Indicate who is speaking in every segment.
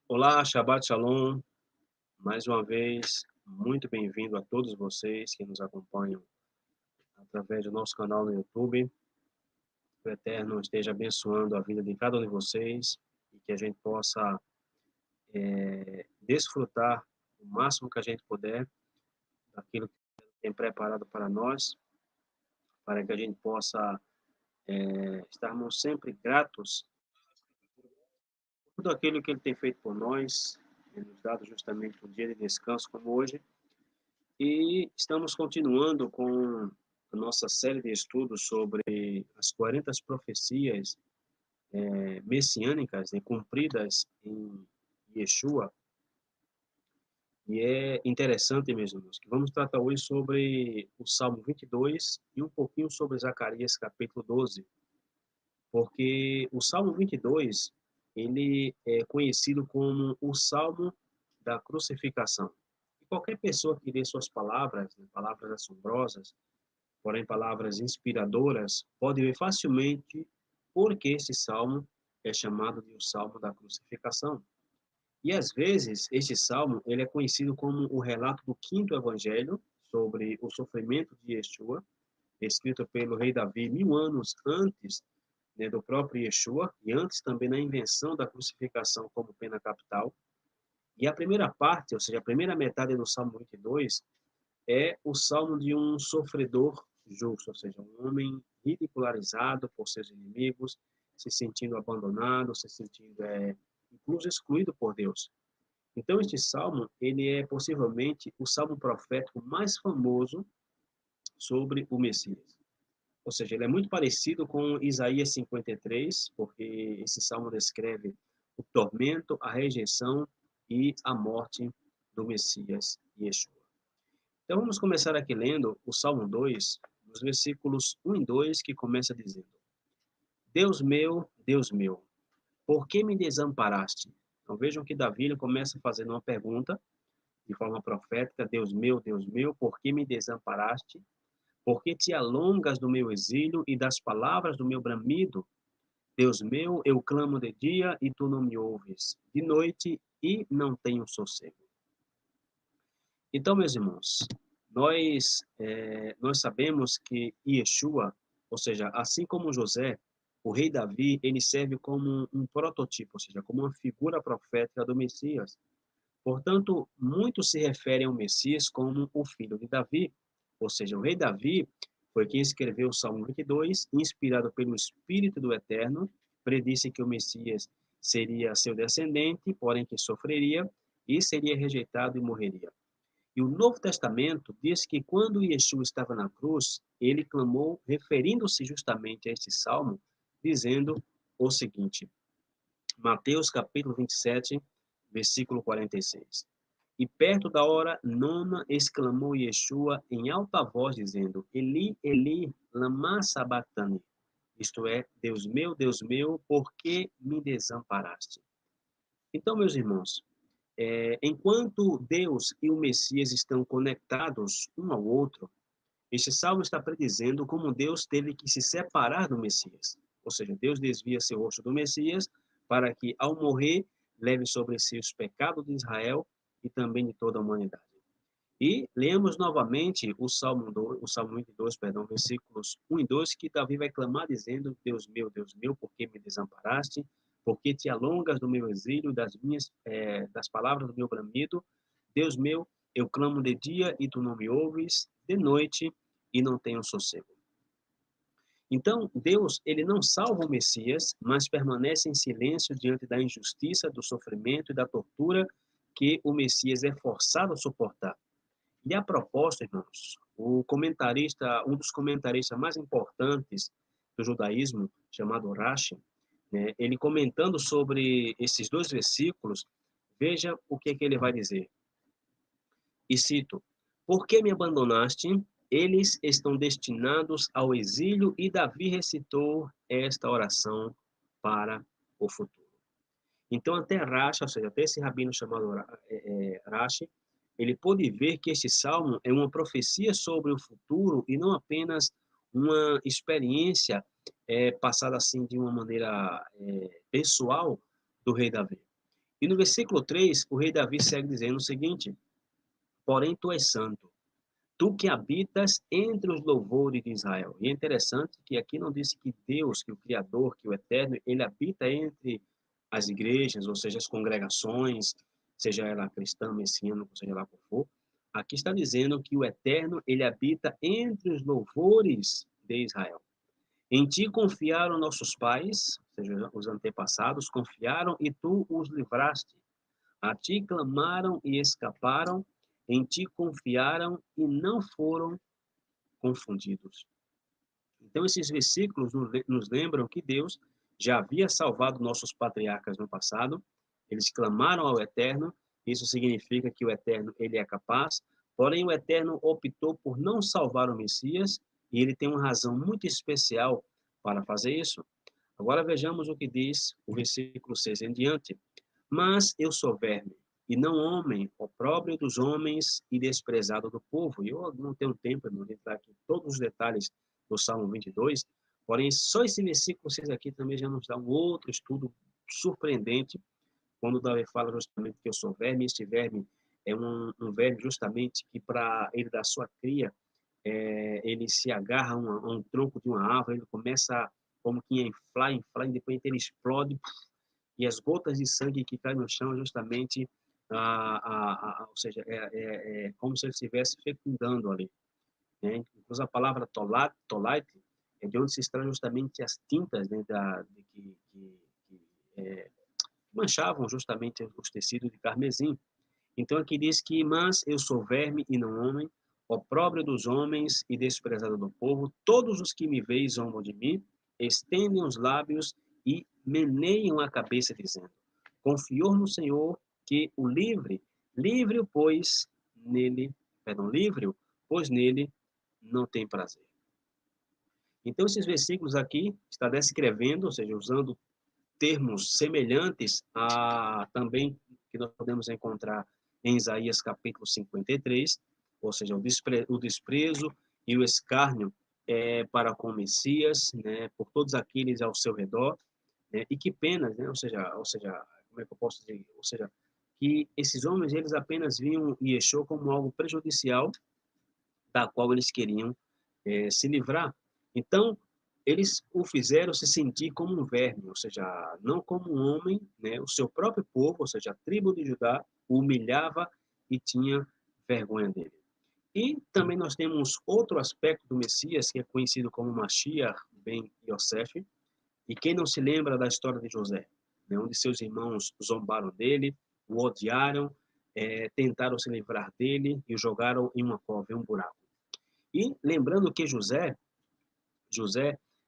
Speaker 1: Olá, Shabbat Shalom. Mais uma vez, muito bem-vindo a todos vocês que nos acompanham através do nosso canal no YouTube. Que o Eterno esteja abençoando a vida de cada um de vocês e que a gente possa desfrutar o máximo que a gente puder daquilo que tem preparado para nós, para que a gente possa estarmos sempre gratos por tudo aquilo que Ele tem feito por nós, e nos dado justamente um dia de descanso como hoje. E estamos continuando com a nossa série de estudos sobre as 40 profecias messiânicas, cumpridas em Yeshua. E é interessante, meus irmãos, que vamos tratar hoje sobre o Salmo 22 e um pouquinho sobre Zacarias capítulo 12, porque o Salmo 22, ele é conhecido como o Salmo da crucificação. E qualquer pessoa que lê suas palavras, né, palavras assombrosas, porém palavras inspiradoras, pode ver facilmente por que esse salmo é chamado de o Salmo da Crucificação. E às vezes, este salmo ele é conhecido como o relato do quinto evangelho sobre o sofrimento de Yeshua, escrito pelo rei Davi 1000 anos antes, né, do próprio Yeshua, e antes também da invenção da crucificação como pena capital. E a primeira parte, ou seja, a primeira metade do Salmo 22, é o salmo de um sofredor justo, ou seja, um homem ridicularizado por seus inimigos, se sentindo abandonado, se sentindo incluso excluído por Deus. Então, este salmo, ele é possivelmente o salmo profético mais famoso sobre o Messias. Ou seja, ele é muito parecido com Isaías 53, porque esse salmo descreve o tormento, a rejeição e a morte do Messias, Yeshua. Então vamos começar aqui lendo o Salmo 2, nos versículos 1 e 2, que começa dizendo: Deus meu, por que me desamparaste? Então vejam que Davi ele começa fazendo uma pergunta de forma profética: Deus meu, por que me desamparaste? Por que te alongas do meu exílio e das palavras do meu bramido? Deus meu, eu clamo de dia e tu não me ouves, de noite e não tenho sossego. Então, meus irmãos, nós sabemos que Yeshua, ou seja, assim como José, o rei Davi, ele serve como um prototipo, ou seja, como uma figura profética do Messias. Portanto, muitos se referem ao Messias como o filho de Davi, ou seja, o rei Davi foi quem escreveu o Salmo 22, inspirado pelo Espírito do Eterno, predisse que o Messias seria seu descendente, porém que sofreria e seria rejeitado e morreria. E o Novo Testamento diz que quando Yeshua estava na cruz, ele clamou, referindo-se justamente a este salmo, dizendo o seguinte, Mateus capítulo 27, versículo 46. E perto da hora nona, exclamou Yeshua em alta voz, dizendo, Eli, Eli, lama sabachthani. Isto é, Deus meu, por que me desamparaste? Então, meus irmãos, enquanto Deus e o Messias estão conectados um ao outro, este salmo está predizendo como Deus teve que se separar do Messias. Ou seja, Deus desvia seu rosto do Messias para que, ao morrer, leve sobre si os pecados de Israel e também de toda a humanidade. E lemos novamente o Salmo 22, perdão, versículos 1 e 2, que Davi vai clamar dizendo, Deus meu, por que me desamparaste? Por que te alongas do meu exílio, das palavras do meu bramido? Deus meu, eu clamo de dia e tu não me ouves, de noite e não tenho sossego. Então, Deus, ele não salva o Messias, mas permanece em silêncio diante da injustiça, do sofrimento e da tortura que o Messias é forçado a suportar. E a propósito, irmãos, um dos comentaristas mais importantes do judaísmo, chamado Rashi, né, ele comentando sobre esses dois versículos, veja o que ele vai dizer. E cito: Por que me abandonaste? Eles estão destinados ao exílio, e Davi recitou esta oração para o futuro. Então, até Rashi, ou seja, até esse rabino chamado Rashi, ele pôde ver que este salmo é uma profecia sobre o futuro e não apenas uma experiência passada assim de uma maneira pessoal do rei Davi. E no versículo 3, o rei Davi segue dizendo o seguinte: porém tu és santo, tu que habitas entre os louvores de Israel. E é interessante que aqui não disse que Deus, que o Criador, que o Eterno, ele habita entre as igrejas, ou seja, as congregações, seja ela cristã, messiânica, seja lá qual for. Aqui está dizendo que o Eterno, ele habita entre os louvores de Israel. Em ti confiaram nossos pais, ou seja, os antepassados, confiaram e tu os livraste. A ti clamaram e escaparam, em ti confiaram e não foram confundidos. Então, esses versículos nos lembram que Deus já havia salvado nossos patriarcas no passado, eles clamaram ao Eterno, isso significa que o Eterno ele é capaz, porém o Eterno optou por não salvar o Messias, e ele tem uma razão muito especial para fazer isso. Agora vejamos o que diz o versículo 6 em diante. Mas eu sou verme, e não homem, opróbrio dos homens e desprezado do povo. E eu não tenho tempo, irmão, de entrar aqui em todos os detalhes do Salmo 22, porém, só esse versículo 6 aqui também já nos dá um outro estudo surpreendente, quando Davi fala justamente que eu sou verme, e este verme é um verme justamente que para ele dar sua cria, ele se agarra a um tronco de uma árvore, ele começa como que a inflar, inflar, e depois ele explode, e as gotas de sangue que caem no chão é justamente, ou seja, é como se ele estivesse fecundando ali, né? Inclusive a palavra tolite é de onde se extrai justamente as tintas, né, que manchavam justamente os tecidos de carmesim. Então aqui diz que, mas eu sou verme e não homem, opróbrio dos homens e desprezado do povo, todos os que me veem zombam de mim, estendem os lábios e meneiam a cabeça, dizendo, confiou no Senhor que o livre-o, livre-o, pois nele não tem prazer. Então esses versículos aqui está descrevendo, ou seja, usando termos semelhantes a também que nós podemos encontrar em Isaías capítulo 53, ou seja, o desprezo e o escárnio para com o Messias, né, por todos aqueles ao seu redor, né, e que penas, né, ou seja, como é que eu posso dizer, ou seja, que esses homens eles apenas viam Yeshua como algo prejudicial da qual eles queriam se livrar. Então, eles o fizeram se sentir como um verme, ou seja, não como um homem, né? O seu próprio povo, ou seja, a tribo de Judá, o humilhava e tinha vergonha dele. E também nós temos outro aspecto do Messias, que é conhecido como Mashiach ben Yosef, e quem não se lembra da história de José, né? Onde seus irmãos zombaram dele, o odiaram, tentaram se livrar dele e o jogaram em uma cova, em um buraco. E lembrando que José,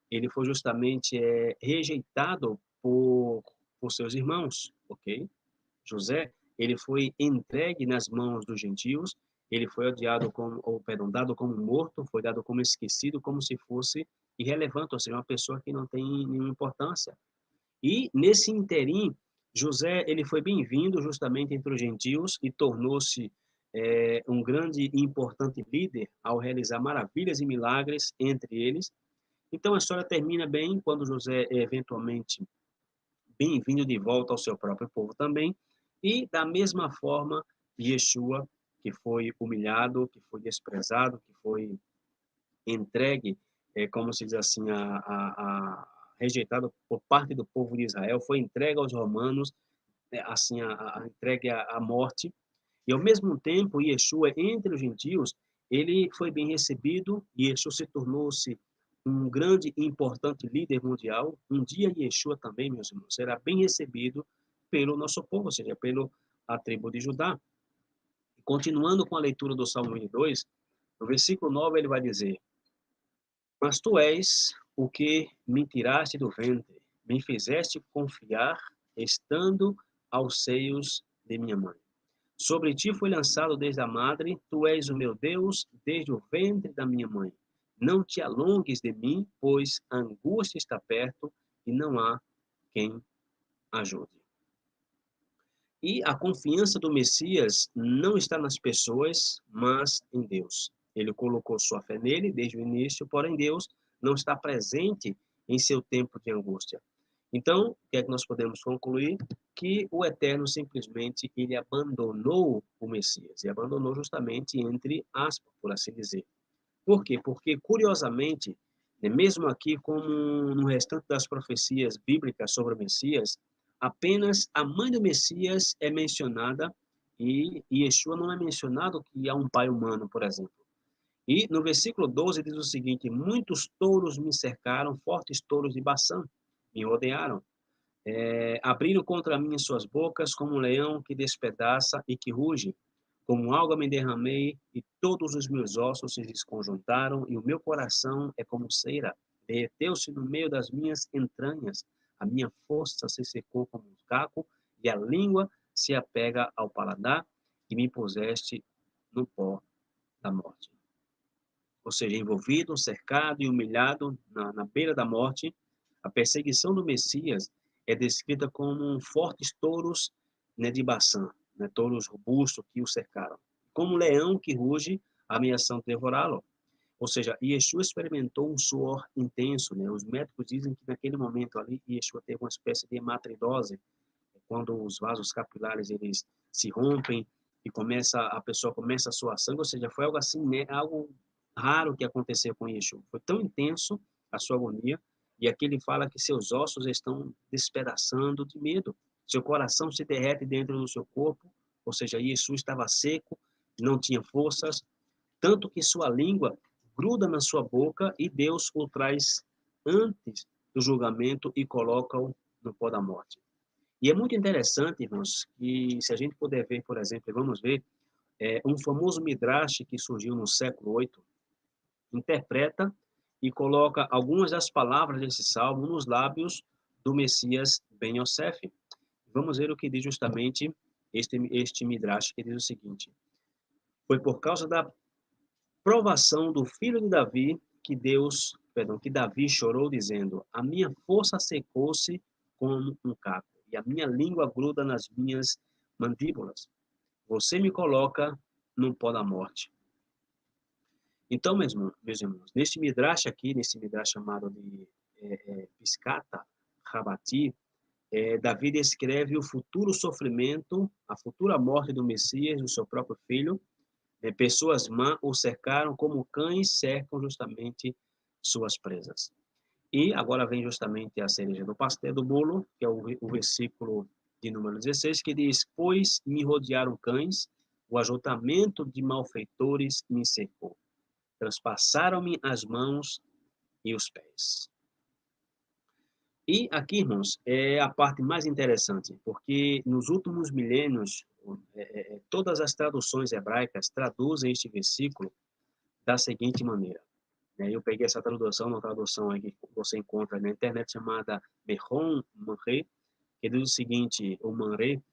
Speaker 1: ele foi justamente rejeitado por seus irmãos, ok? José, ele foi entregue nas mãos dos gentios, ele foi odiado como, ou perdão, dado como morto, foi dado como esquecido, como se fosse irrelevante, ou seja, uma pessoa que não tem nenhuma importância. E nesse interim, José, ele foi bem-vindo justamente entre os gentios e tornou-se um grande e importante líder ao realizar maravilhas e milagres entre eles. Então a história termina bem quando José é eventualmente bem-vindo de volta ao seu próprio povo também, e da mesma forma Yeshua, que foi humilhado, que foi desprezado, que foi entregue, como se diz assim, rejeitado por parte do povo de Israel, foi entregue aos romanos, assim, entregue à morte, e ao mesmo tempo Yeshua entre os gentios, ele foi bem recebido, e Yeshua se tornou-se um grande e importante líder mundial. Um dia Yeshua também, meus irmãos, será bem recebido pelo nosso povo, ou seja, pela tribo de Judá. Continuando com a leitura do Salmo 22, no versículo 9 ele vai dizer, mas tu és o que me tiraste do ventre, me fizeste confiar, estando aos seios de minha mãe. Sobre ti foi lançado desde a madre, tu és o meu Deus, desde o ventre da minha mãe. Não te alongues de mim, pois a angústia está perto e não há quem ajude. E a confiança do Messias não está nas pessoas, mas em Deus. Ele colocou sua fé nele desde o início, porém Deus não está presente em seu tempo de angústia. Então, o que é que nós podemos concluir? Que o Eterno simplesmente ele abandonou o Messias, e abandonou justamente entre aspas, por assim dizer. Por quê? Porque, curiosamente, mesmo aqui, como no restante das profecias bíblicas sobre o Messias, apenas a mãe do Messias é mencionada e Yeshua não é mencionado que há um pai humano, por exemplo. E no versículo 12 diz o seguinte: muitos touros me cercaram, fortes touros de Baçã me rodearam. Abriram contra mim suas bocas como um leão que despedaça e que ruge. Como alga me derramei e todos os meus ossos se desconjuntaram e o meu coração é como cera. Derreteu-se no meio das minhas entranhas. A minha força se secou como um caco e a língua se apega ao paladar e me puseste no pó da morte. Ou seja, envolvido, cercado e humilhado na beira da morte, a perseguição do Messias é descrita como fortes touros, né, de Baçã, né, touros robustos que o cercaram. Como um leão que ruge, ameaçando devorá-lo. Ou seja, Yeshua experimentou um suor intenso. Né? Os médicos dizem que naquele momento ali, Yeshua teve uma espécie de hematidose, quando os vasos capilares eles se rompem e a pessoa começa a suar sangue. Ou seja, foi algo assim, né, algo raro que aconteceu com Yeshua. Foi tão intenso a sua agonia, e aqui ele fala que seus ossos estão despedaçando de medo. Seu coração se derrete dentro do seu corpo, ou seja, Yeshua estava seco, não tinha forças, tanto que sua língua gruda na sua boca e Deus o traz antes do julgamento e coloca-o no pó da morte. E é muito interessante, irmãos, que se a gente puder ver, por exemplo, vamos ver, um famoso midrash que surgiu no século VIII, interpreta e coloca algumas das palavras desse salmo nos lábios do Messias Ben Yosef. Vamos ver o que diz justamente este midrash, que diz o seguinte: foi por causa da provação do filho de Davi que Davi chorou dizendo: a minha força secou-se como um caco e a minha língua gruda nas minhas mandíbulas. Você me coloca no pó da morte. Então, meus irmãos, neste midrash aqui, nesse midrash chamado de Piscata Rabati, Davi descreve o futuro sofrimento, a futura morte do Messias, do seu próprio filho. Pessoas má o cercaram como cães cercam justamente suas presas. E agora vem justamente a cereja do pastel do bolo, que é o versículo de número 16, que diz: pois me rodearam cães, o ajuntamento de malfeitores me cercou. Transpassaram-me as mãos e os pés. E aqui, irmãos, é a parte mais interessante, porque nos últimos milênios, todas as traduções hebraicas traduzem este versículo da seguinte maneira. Eu peguei essa tradução, uma tradução aí que você encontra na internet chamada Behon Manre, que diz o seguinte: o Manre,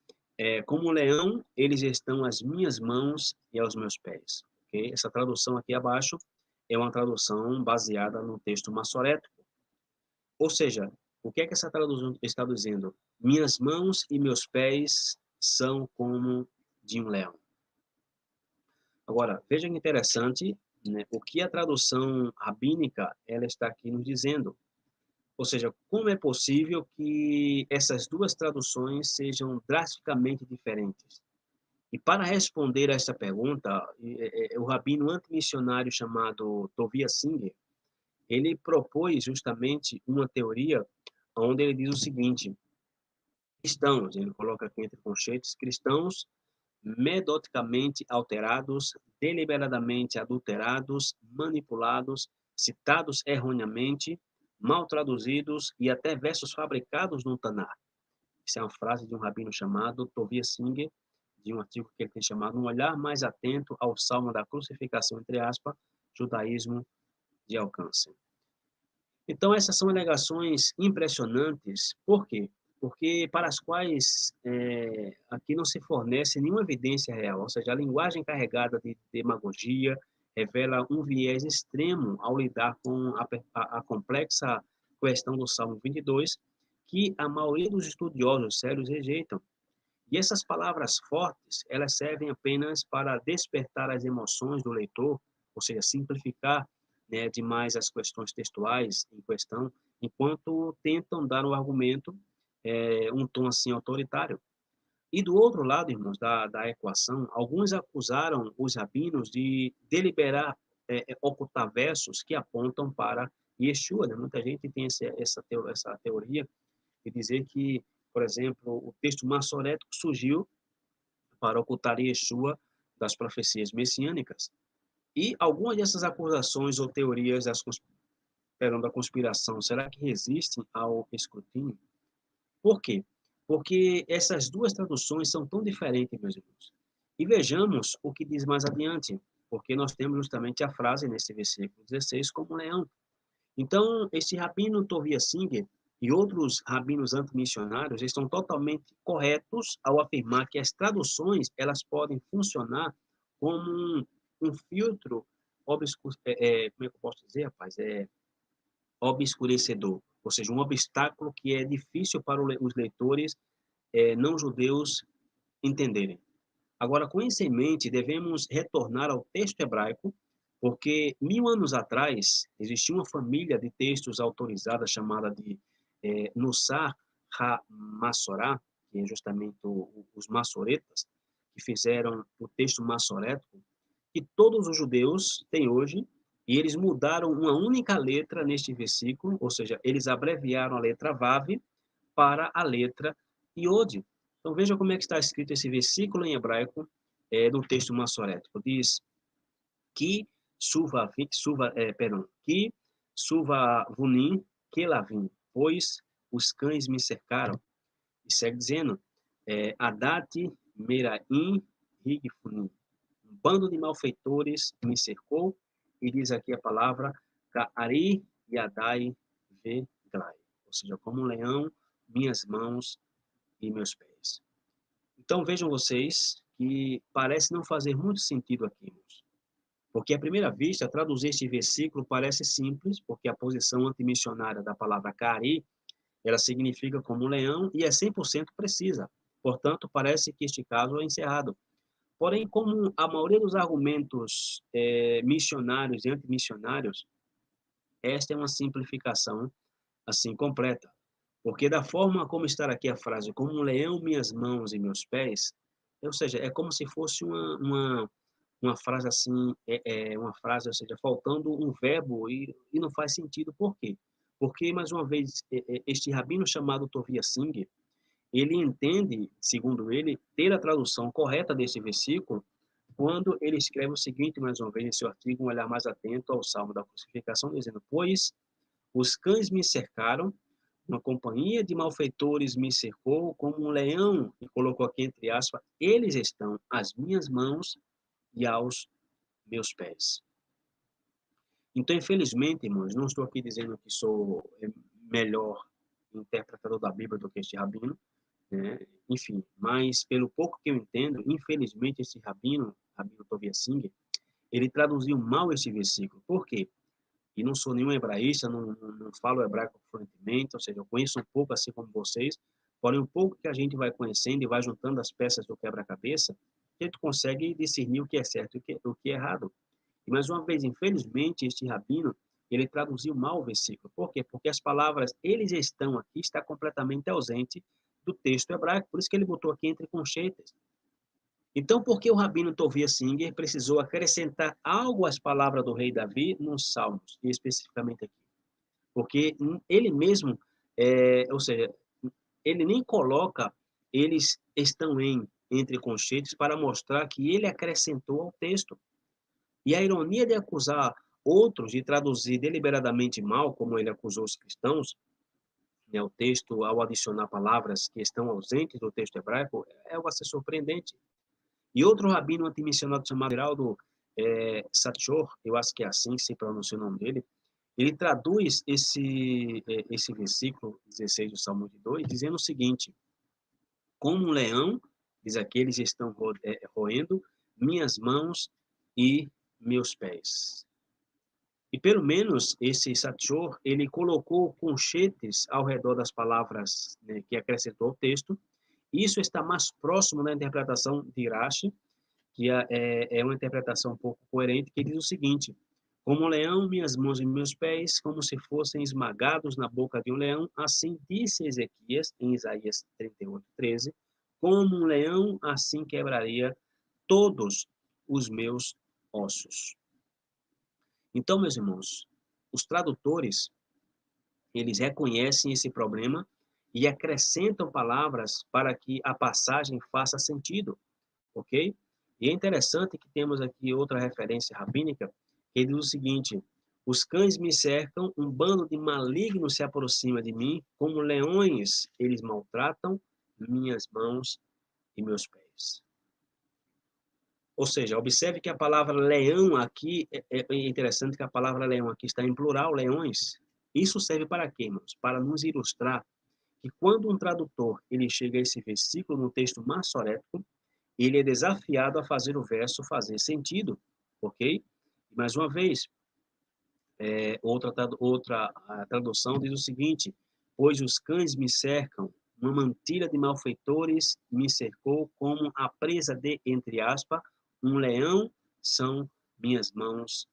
Speaker 1: como um leão, eles estão às minhas mãos e aos meus pés. Okay? Essa tradução aqui abaixo é uma tradução baseada no texto massorético. Ou seja, o que é que essa tradução está dizendo? Minhas mãos e meus pés são como de um leão. Agora, veja que interessante, né, o que a tradução rabínica ela está aqui nos dizendo. Ou seja, como é possível que essas duas traduções sejam drasticamente diferentes? E para responder a essa pergunta, o rabino antimissionário chamado Tobias Singer, ele propôs justamente uma teoria onde ele diz o seguinte: cristãos, ele coloca aqui entre conchetes, cristãos medoticamente alterados, deliberadamente adulterados, manipulados, citados erroneamente, mal traduzidos e até versos fabricados no Tanar. Essa é uma frase de um rabino chamado Tobias Singer, de um artigo que ele tem chamado Um Olhar Mais Atento ao Salmo da Crucificação, entre aspas, Judaísmo de Alcance. Então, essas são alegações impressionantes. Por quê? Porque para as quais aqui não se fornece nenhuma evidência real, ou seja, a linguagem carregada de demagogia revela um viés extremo ao lidar com a complexa questão do Salmo 22, que a maioria dos estudiosos sérios rejeitam. E essas palavras fortes, elas servem apenas para despertar as emoções do leitor, ou seja, simplificar, né, demais as questões textuais em questão, enquanto tentam dar um argumento, um tom assim autoritário. E do outro lado, irmãos, da equação, alguns acusaram os rabinos de deliberar ocultar versos que apontam para Yeshua, né? Muita gente tem essa teoria de dizer que, por exemplo, o texto maçorético surgiu para ocultar Yeshua das profecias messiânicas. E algumas dessas acusações ou teorias da conspiração, será que resistem ao escrutínio? Por quê? Porque essas duas traduções são tão diferentes, meus irmãos. E vejamos o que diz mais adiante, porque nós temos justamente a frase nesse versículo 16 como leão. Então, esse rabino Tovia Singer e outros rabinos antimissionários estão totalmente corretos ao afirmar que as traduções elas podem funcionar como um filtro como é que eu posso dizer, rapaz? Obscurecedor, ou seja, um obstáculo que é difícil para os leitores não judeus entenderem. Agora, com isso em mente, devemos retornar ao texto hebraico, porque 1000 anos atrás existia uma família de textos autorizadas chamada de Nussar HaMassorá, que é justamente os maçoretas, que fizeram o texto maçorético, que todos os judeus têm hoje, e eles mudaram uma única letra neste versículo, ou seja, eles abreviaram a letra Vav para a letra Iod. Então veja como é que está escrito esse versículo em hebraico no texto maçorético. Diz que que suva vunim que lavim, pois os cães me cercaram. E segue dizendo, Adate meraim rigfunim. Um bando de malfeitores me cercou, e diz aqui a palavra Ka'ari Yadai Veglai, ou seja, como um leão, minhas mãos e meus pés. Então vejam vocês que parece não fazer muito sentido aqui, irmãos. Porque à primeira vista, traduzir este versículo parece simples, porque a posição antimissionária da palavra Ka'ari, ela significa como um leão e é 100% precisa. Portanto, parece que este caso é encerrado. Porém, como a maioria dos argumentos missionários e antimissionários, esta é uma simplificação assim completa. Porque da forma como está aqui a frase, como um leão minhas mãos e meus pés, ou seja, é como se fosse uma frase assim, uma frase, ou seja, faltando um verbo e não faz sentido. Por quê? Porque, mais uma vez, este rabino chamado Tovia Singer, ele entende, segundo ele, ter a tradução correta desse versículo quando ele escreve o seguinte, mais uma vez, em seu artigo, um olhar mais atento ao Salmo da Crucificação, dizendo, pois os cães me cercaram, uma companhia de malfeitores me cercou, como um leão, e colocou aqui entre aspas, eles estão às minhas mãos e aos meus pés. Então, infelizmente, irmãos, não estou aqui dizendo que sou melhor interpretador da Bíblia do que este rabino, né? Enfim, mas pelo pouco que eu entendo, infelizmente, esse rabino Tovia Singer, ele traduziu mal esse versículo. Por quê? E não sou nenhum hebraísta, não falo hebraico fluentemente, ou seja, eu conheço um pouco assim como vocês, porém um pouco que a gente vai conhecendo e vai juntando as peças do quebra-cabeça, a gente consegue discernir o que é certo e o que é errado. E mais uma vez, infelizmente, este rabino, ele traduziu mal o versículo. Por quê? Porque as palavras eles estão aqui está completamente ausente do texto hebraico, por isso que ele botou aqui entre conchetes. Então, por que o rabino Tovia Singer precisou acrescentar algo às palavras do rei Davi nos Salmos, e especificamente aqui? Porque ele mesmo, ou seja, ele nem coloca eles estão entre conchetes para mostrar que ele acrescentou ao texto. E a ironia de acusar outros de traduzir deliberadamente mal, como ele acusou os cristãos, né, o texto ao adicionar palavras que estão ausentes do texto hebraico, é algo a ser surpreendente. E outro rabino antimissionário chamado Geraldo Satchor, eu acho que é assim que se pronuncia o nome dele, ele traduz esse versículo 16 do Salmo 2, dizendo o seguinte, como um leão, diz aqui, eles estão roendo minhas mãos e meus pés. E pelo menos esse Satchor, ele colocou conchetes ao redor das palavras, né, que acrescentou ao texto. Isso está mais próximo da interpretação de Irache, que é uma interpretação um pouco coerente, que diz o seguinte, Como um leão, minhas mãos e meus pés, como se fossem esmagados na boca de um leão, assim disse Ezequias, em Isaías 38:13, como um leão, assim quebraria todos os meus ossos. Então, meus irmãos, os tradutores, eles reconhecem esse problema e acrescentam palavras para que a passagem faça sentido, ok? E é interessante que temos aqui outra referência rabínica, que diz o seguinte: os cães me cercam, um bando de malignos se aproxima de mim, como leões eles maltratam minhas mãos e meus pés. Ou seja, observe que a palavra leão aqui, é interessante que a palavra leão aqui está em plural, leões. Isso serve para quê, irmãos? Para nos ilustrar que quando um tradutor ele chega a esse versículo no texto massorético, ele é desafiado a fazer o verso fazer sentido, ok? Mais uma vez, outra tradução diz o seguinte: pois os cães me cercam, uma mantilha de malfeitores me cercou como a presa de, entre aspas, um leão são minhas mãos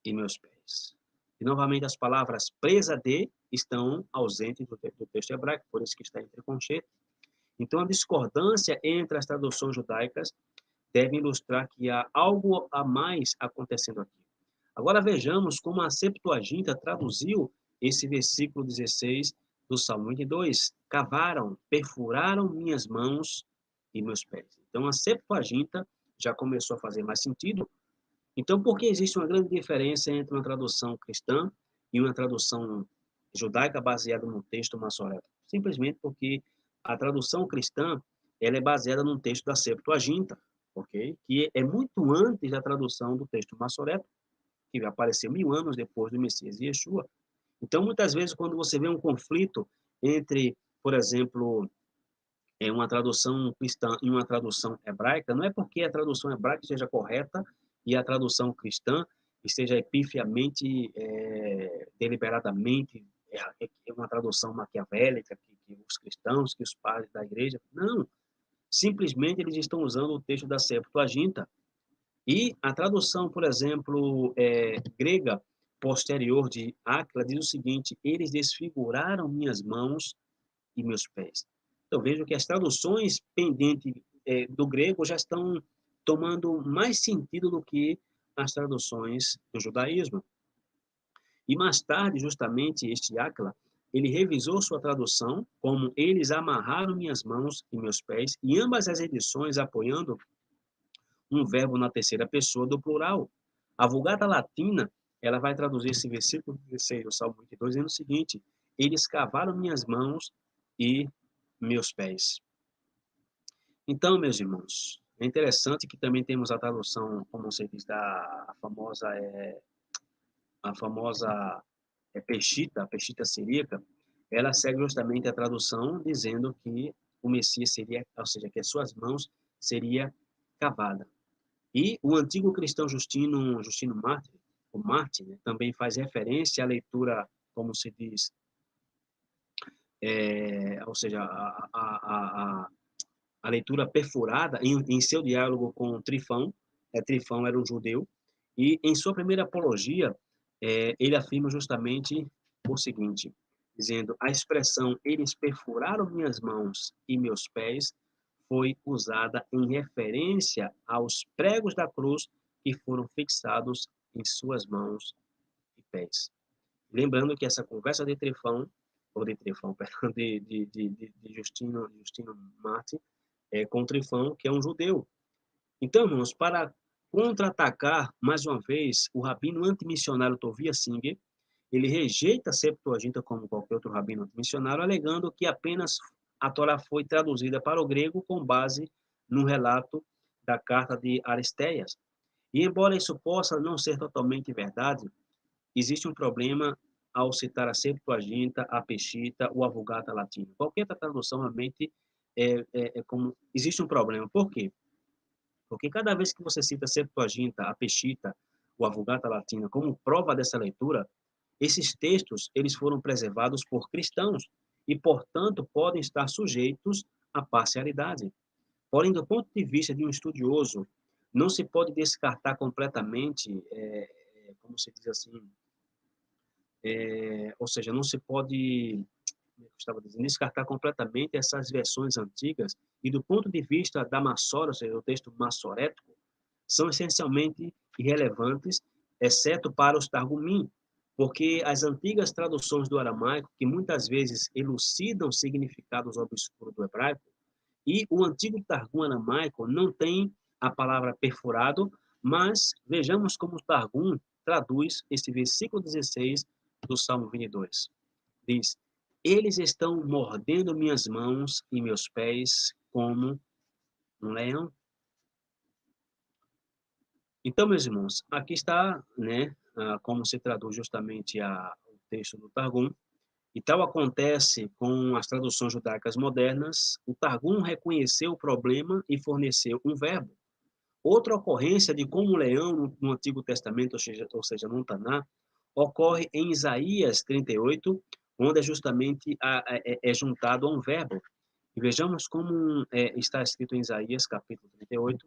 Speaker 1: e meus pés. E novamente as palavras presa de estão ausentes do texto hebraico, por isso que está entre conchetes. Então a discordância entre as traduções judaicas deve ilustrar que há algo a mais acontecendo aqui. Agora vejamos como a Septuaginta traduziu esse versículo 16 do Salmo 22. Cavaram, perfuraram minhas mãos e meus pés. Então a Septuaginta já começou a fazer mais sentido. Então, por que existe uma grande diferença entre uma tradução cristã e uma tradução judaica baseada no texto massorético? Simplesmente porque a tradução cristã ela é baseada num texto da Septuaginta, ok? Que é muito antes da tradução do texto massorético, que apareceu 1000 anos depois do Messias Yeshua. Então, muitas vezes, quando você vê um conflito entre, por exemplo, uma tradução cristã e uma tradução hebraica, não é porque a tradução hebraica esteja correta e a tradução cristã esteja epifiamente, deliberadamente, uma tradução maquiavélica, que os cristãos, que os padres da igreja. Não, simplesmente eles estão usando o texto da Septuaginta. E a tradução, por exemplo, grega posterior de Áquila diz o seguinte: eles desfiguraram minhas mãos e meus pés. Então, vejo que as traduções pendentes do grego já estão tomando mais sentido do que as traduções do judaísmo. E mais tarde, justamente, este Áquila, ele revisou sua tradução como eles amarraram minhas mãos e meus pés, em ambas as edições apoiando um verbo na terceira pessoa do plural. A Vulgata Latina, ela vai traduzir esse versículo 16 do Salmo 22, dizendo o seguinte: eles cavaram minhas mãos e meus pés. Então, meus irmãos, é interessante que também temos a tradução, como você diz, da a famosa Peshita, a Peshita siríaca, ela segue justamente a tradução dizendo que o Messias seria, ou seja, que as suas mãos seria cavada. E o antigo cristão Justino Mártir, o Mártir, né, também faz referência à leitura, como se diz, ou seja, a leitura perfurada em seu diálogo com Trifão. Trifão era um judeu, e em sua primeira apologia, ele afirma justamente o seguinte, dizendo: a expressão eles perfuraram minhas mãos e meus pés foi usada em referência aos pregos da cruz que foram fixados em suas mãos e pés. Lembrando que essa conversa de Trifão, ou de Trifão, perdão, de Justino Mártir, com Trifão, que é um judeu. Então, irmãos, para contra-atacar, mais uma vez, o rabino antimissionário Tovia Singer, ele rejeita a Septuaginta como qualquer outro rabino antimissionário, alegando que apenas a Torá foi traduzida para o grego com base no relato da carta de Aristeias. E embora isso possa não ser totalmente verdade, existe um problema ao citar a Septuaginta, a Peshitta ou a Vulgata Latina. Qualquer tradução realmente como existe um problema. Por quê? Porque cada vez que você cita a Septuaginta, a Peshitta ou a Vulgata Latina como prova dessa leitura, esses textos eles foram preservados por cristãos e, portanto, podem estar sujeitos à parcialidade. Porém, do ponto de vista de um estudioso, não se pode descartar completamente, como se diz assim, ou seja, não se pode, como eu estava dizendo, descartar completamente essas versões antigas, e do ponto de vista da Massora, ou seja, o texto massorético, são essencialmente irrelevantes, exceto para os Targumim, porque as antigas traduções do aramaico, que muitas vezes elucidam significados obscuros do hebraico, e o antigo Targum aramaico não tem a palavra perfurado, mas vejamos como o Targum traduz esse versículo 16 do Salmo 22. Diz: eles estão mordendo minhas mãos e meus pés como um leão. Então, meus irmãos, aqui está, né, como se traduz justamente o texto do Targum. E tal acontece com as traduções judaicas modernas. O Targum reconheceu o problema e forneceu um verbo. Outra ocorrência de como o leão no Antigo Testamento, ou seja, no Taná, ocorre em Isaías 38, onde é justamente é juntado a um verbo. E vejamos como está escrito em Isaías, capítulo 38.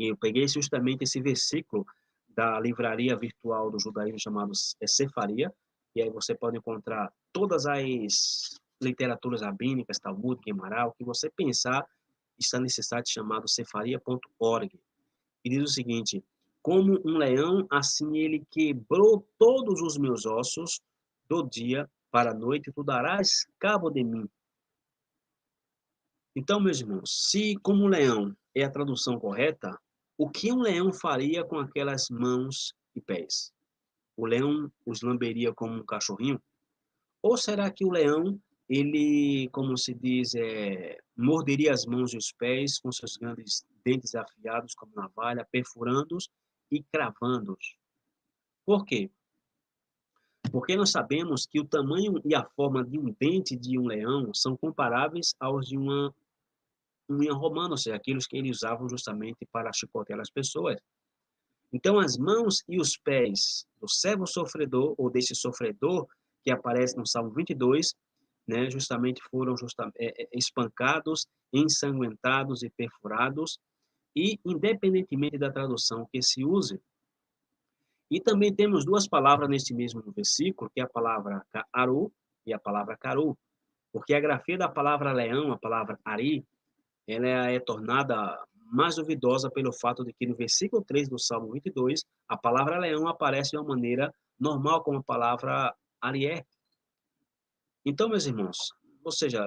Speaker 1: E eu peguei justamente esse versículo da livraria virtual do judaísmo chamado Sefaria, e aí você pode encontrar todas as literaturas rabínicas, Talmud, Guimarães, o que você pensar, está nesse site chamado cefaria.org. E diz o seguinte: como um leão, assim ele quebrou todos os meus ossos, do dia para a noite, tu darás cabo de mim. Então, meus irmãos, se como leão é a tradução correta, o que um leão faria com aquelas mãos e pés? O leão os lamberia como um cachorrinho? Ou será que o leão, ele, como se diz, morderia as mãos e os pés com seus grandes dentes afiados como navalha, perfurando-os e cravando-os? Por quê? Porque nós sabemos que o tamanho e a forma de um dente de um leão são comparáveis aos de uma unha romana, ou seja, aqueles que eles usavam justamente para chicotear as pessoas. Então, as mãos e os pés do servo sofredor, ou desse sofredor, que aparece no Salmo 22, né, justamente foram espancados, ensanguentados e perfurados, e independentemente da tradução que se use. E também temos duas palavras nesse mesmo versículo, que é a palavra aru e a palavra caru, porque a grafia da palavra leão, a palavra ari, ela é tornada mais duvidosa pelo fato de que no versículo 3 do Salmo 22, a palavra leão aparece de uma maneira normal como a palavra arié. Então, meus irmãos, ou seja,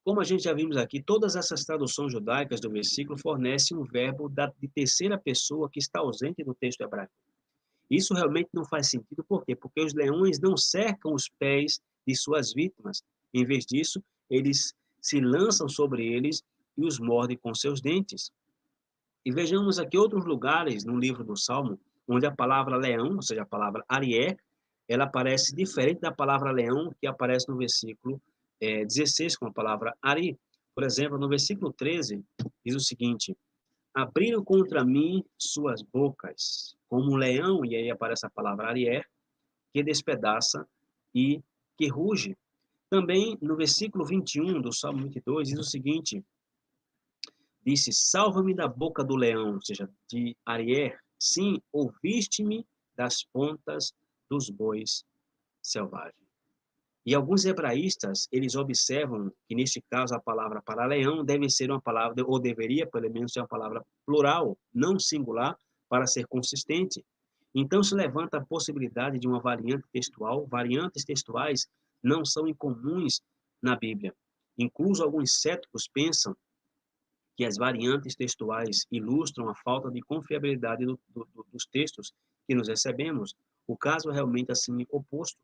Speaker 1: como a gente já vimos aqui, todas essas traduções judaicas do versículo fornecem um verbo de terceira pessoa que está ausente do texto hebraico. Isso realmente não faz sentido, por quê? Porque os leões não cercam os pés de suas vítimas. Em vez disso, eles se lançam sobre eles e os mordem com seus dentes. E vejamos aqui outros lugares no livro do Salmo, onde a palavra leão, ou seja, a palavra arié, ela aparece diferente da palavra leão que aparece no versículo 16, com a palavra ari. Por exemplo, no versículo 13, diz o seguinte: abriram contra mim suas bocas, como um leão, e aí aparece a palavra arié, que despedaça e que ruge. Também no versículo 21 do Salmo 22 diz o seguinte: disse, salva-me da boca do leão, ou seja, de Arié, sim, ouviste-me das pontas dos bois selvagens. E alguns hebraístas, eles observam que, neste caso, a palavra para leão deve ser uma palavra, ou deveria, pelo menos, ser uma palavra plural, não singular, para ser consistente. Então, se levanta a possibilidade de uma variante textual. Variantes textuais não são incomuns na Bíblia. Incluso alguns céticos pensam que as variantes textuais ilustram a falta de confiabilidade dos textos que nos recebemos. O caso é realmente assim oposto.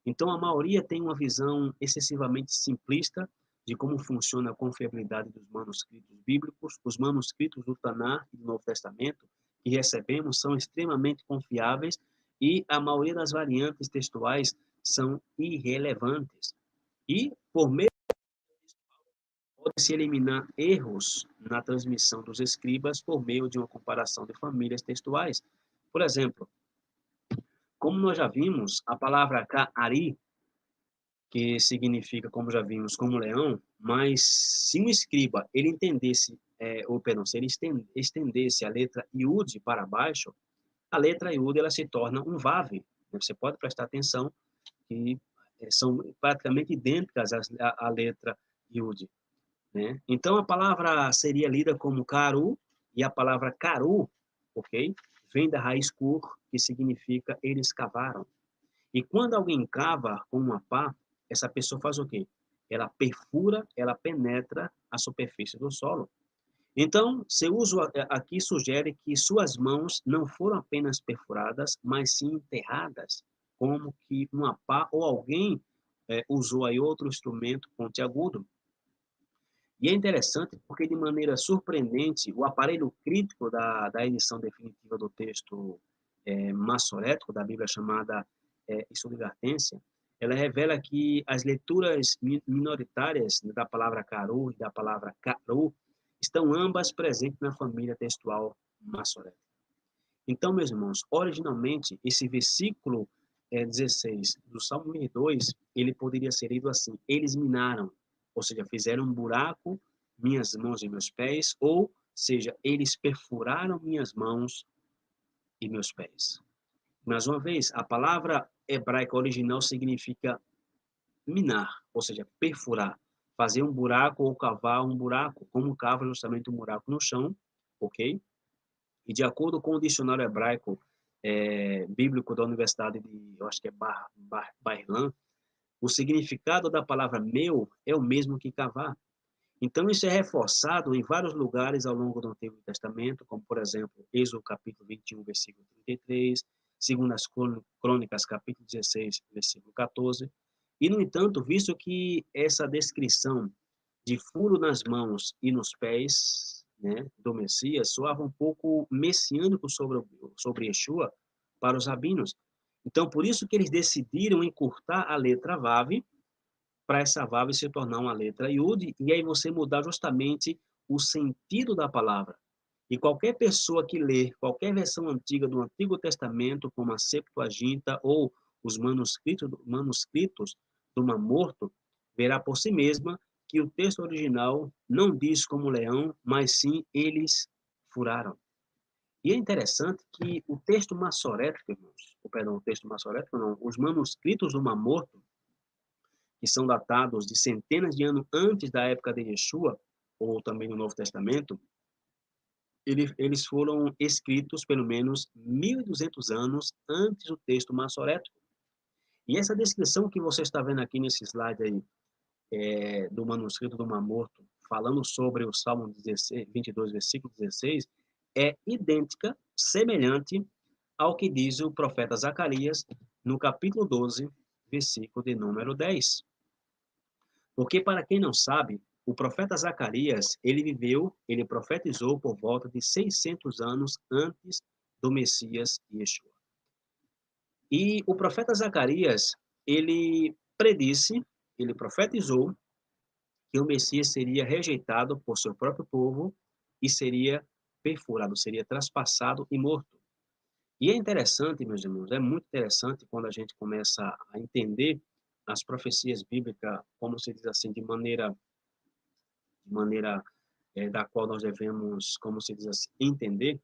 Speaker 1: Então, a maioria tem uma visão excessivamente simplista de como funciona a confiabilidade dos manuscritos bíblicos. Os manuscritos do Taná e do Novo Testamento que recebemos são extremamente confiáveis e a maioria das variantes textuais são irrelevantes. E, por meio pode-se eliminar erros na transmissão dos escribas por meio de uma comparação de famílias textuais. Por exemplo, como nós já vimos, a palavra Ari, que significa, como já vimos, como leão, mas se um escriba ele entendesse, ou perdão, se ele estendesse a letra Iud para baixo, a letra Yud ela se torna um Vav. Você pode prestar atenção que são praticamente idênticas à letra Yud, né? Então, a palavra seria lida como Karu, e a palavra Karu, ok? Vem da raiz Kur, que significa eles cavaram. E quando alguém cava com uma pá, essa pessoa faz o quê? Ela perfura, ela penetra a superfície do solo. Então, seu uso aqui sugere que suas mãos não foram apenas perfuradas, mas sim enterradas, como que uma pá ou alguém usou aí outro instrumento pontiagudo. E é interessante porque, de maneira surpreendente, o aparelho crítico da edição definitiva do texto massorético da Bíblia chamada Exuligartência, ela revela que as leituras minoritárias da palavra caru e da palavra caru estão ambas presentes na família textual massorética. Então, meus irmãos, originalmente, esse versículo 16 do Salmo 22, ele poderia ser lido assim: eles minaram, ou seja, fizeram um buraco minhas mãos e meus pés, ou seja, eles perfuraram minhas mãos e meus pés. Mais uma vez, a palavra hebraica original significa minar, ou seja, perfurar, fazer um buraco ou cavar um buraco, como cava justamente um buraco no chão, ok? E de acordo com o dicionário hebraico bíblico da Universidade de, eu acho que é Bar-Ilan, o significado da palavra meu é o mesmo que cavar. Então, isso é reforçado em vários lugares ao longo do Antigo Testamento, como, por exemplo, Êxodo capítulo 21, versículo 33, Segundas Crônicas, capítulo 16, versículo 14. E, no entanto, visto que essa descrição de furo nas mãos e nos pés, né, do Messias soava um pouco messiânico sobre Yeshua para os rabinos. Então, por isso que eles decidiram encurtar a letra Vav para essa Vav se tornar uma letra Yud, e aí você mudar justamente o sentido da palavra. E qualquer pessoa que lê qualquer versão antiga do Antigo Testamento, como a Septuaginta ou os manuscritos do Mar Morto, verá por si mesma que o texto original não diz como leão, mas sim eles furaram. E é interessante que o texto massorético, irmãos, o texto massorético não, os manuscritos do Mar Morto, que são datados de centenas de anos antes da época de Yeshua, ou também no Novo Testamento, eles foram escritos pelo menos 1.200 anos antes do texto massorético. E essa descrição que você está vendo aqui nesse slide aí, do manuscrito do Mar Morto, falando sobre o Salmo 22, versículo 16, é idêntica, semelhante ao que diz o profeta Zacarias no capítulo 12, versículo de número 10. Porque, para quem não sabe, o profeta Zacarias, ele profetizou por volta de 600 anos antes do Messias Yeshua. E o profeta Zacarias, ele predisse, ele profetizou que o Messias seria rejeitado por seu próprio povo e seria perfurado, seria traspassado e morto. E é interessante, meus irmãos, é muito interessante quando a gente começa a entender as profecias bíblicas, como se diz assim, de maneira da qual nós devemos, como se diz assim, entender.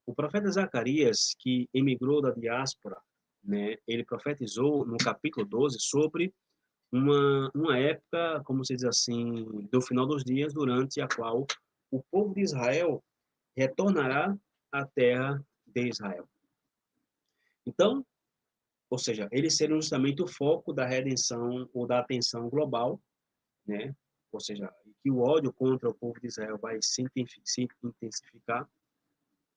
Speaker 1: O profeta Zacarias, que emigrou da diáspora, né, ele profetizou no capítulo 12 sobre uma época, como se diz assim, do final dos dias, durante a qual o povo de Israel retornará à terra de Israel. Então, ou seja, eles serão justamente o foco da redenção ou da atenção global, né? Ou seja, que o ódio contra o povo de Israel vai se intensificar,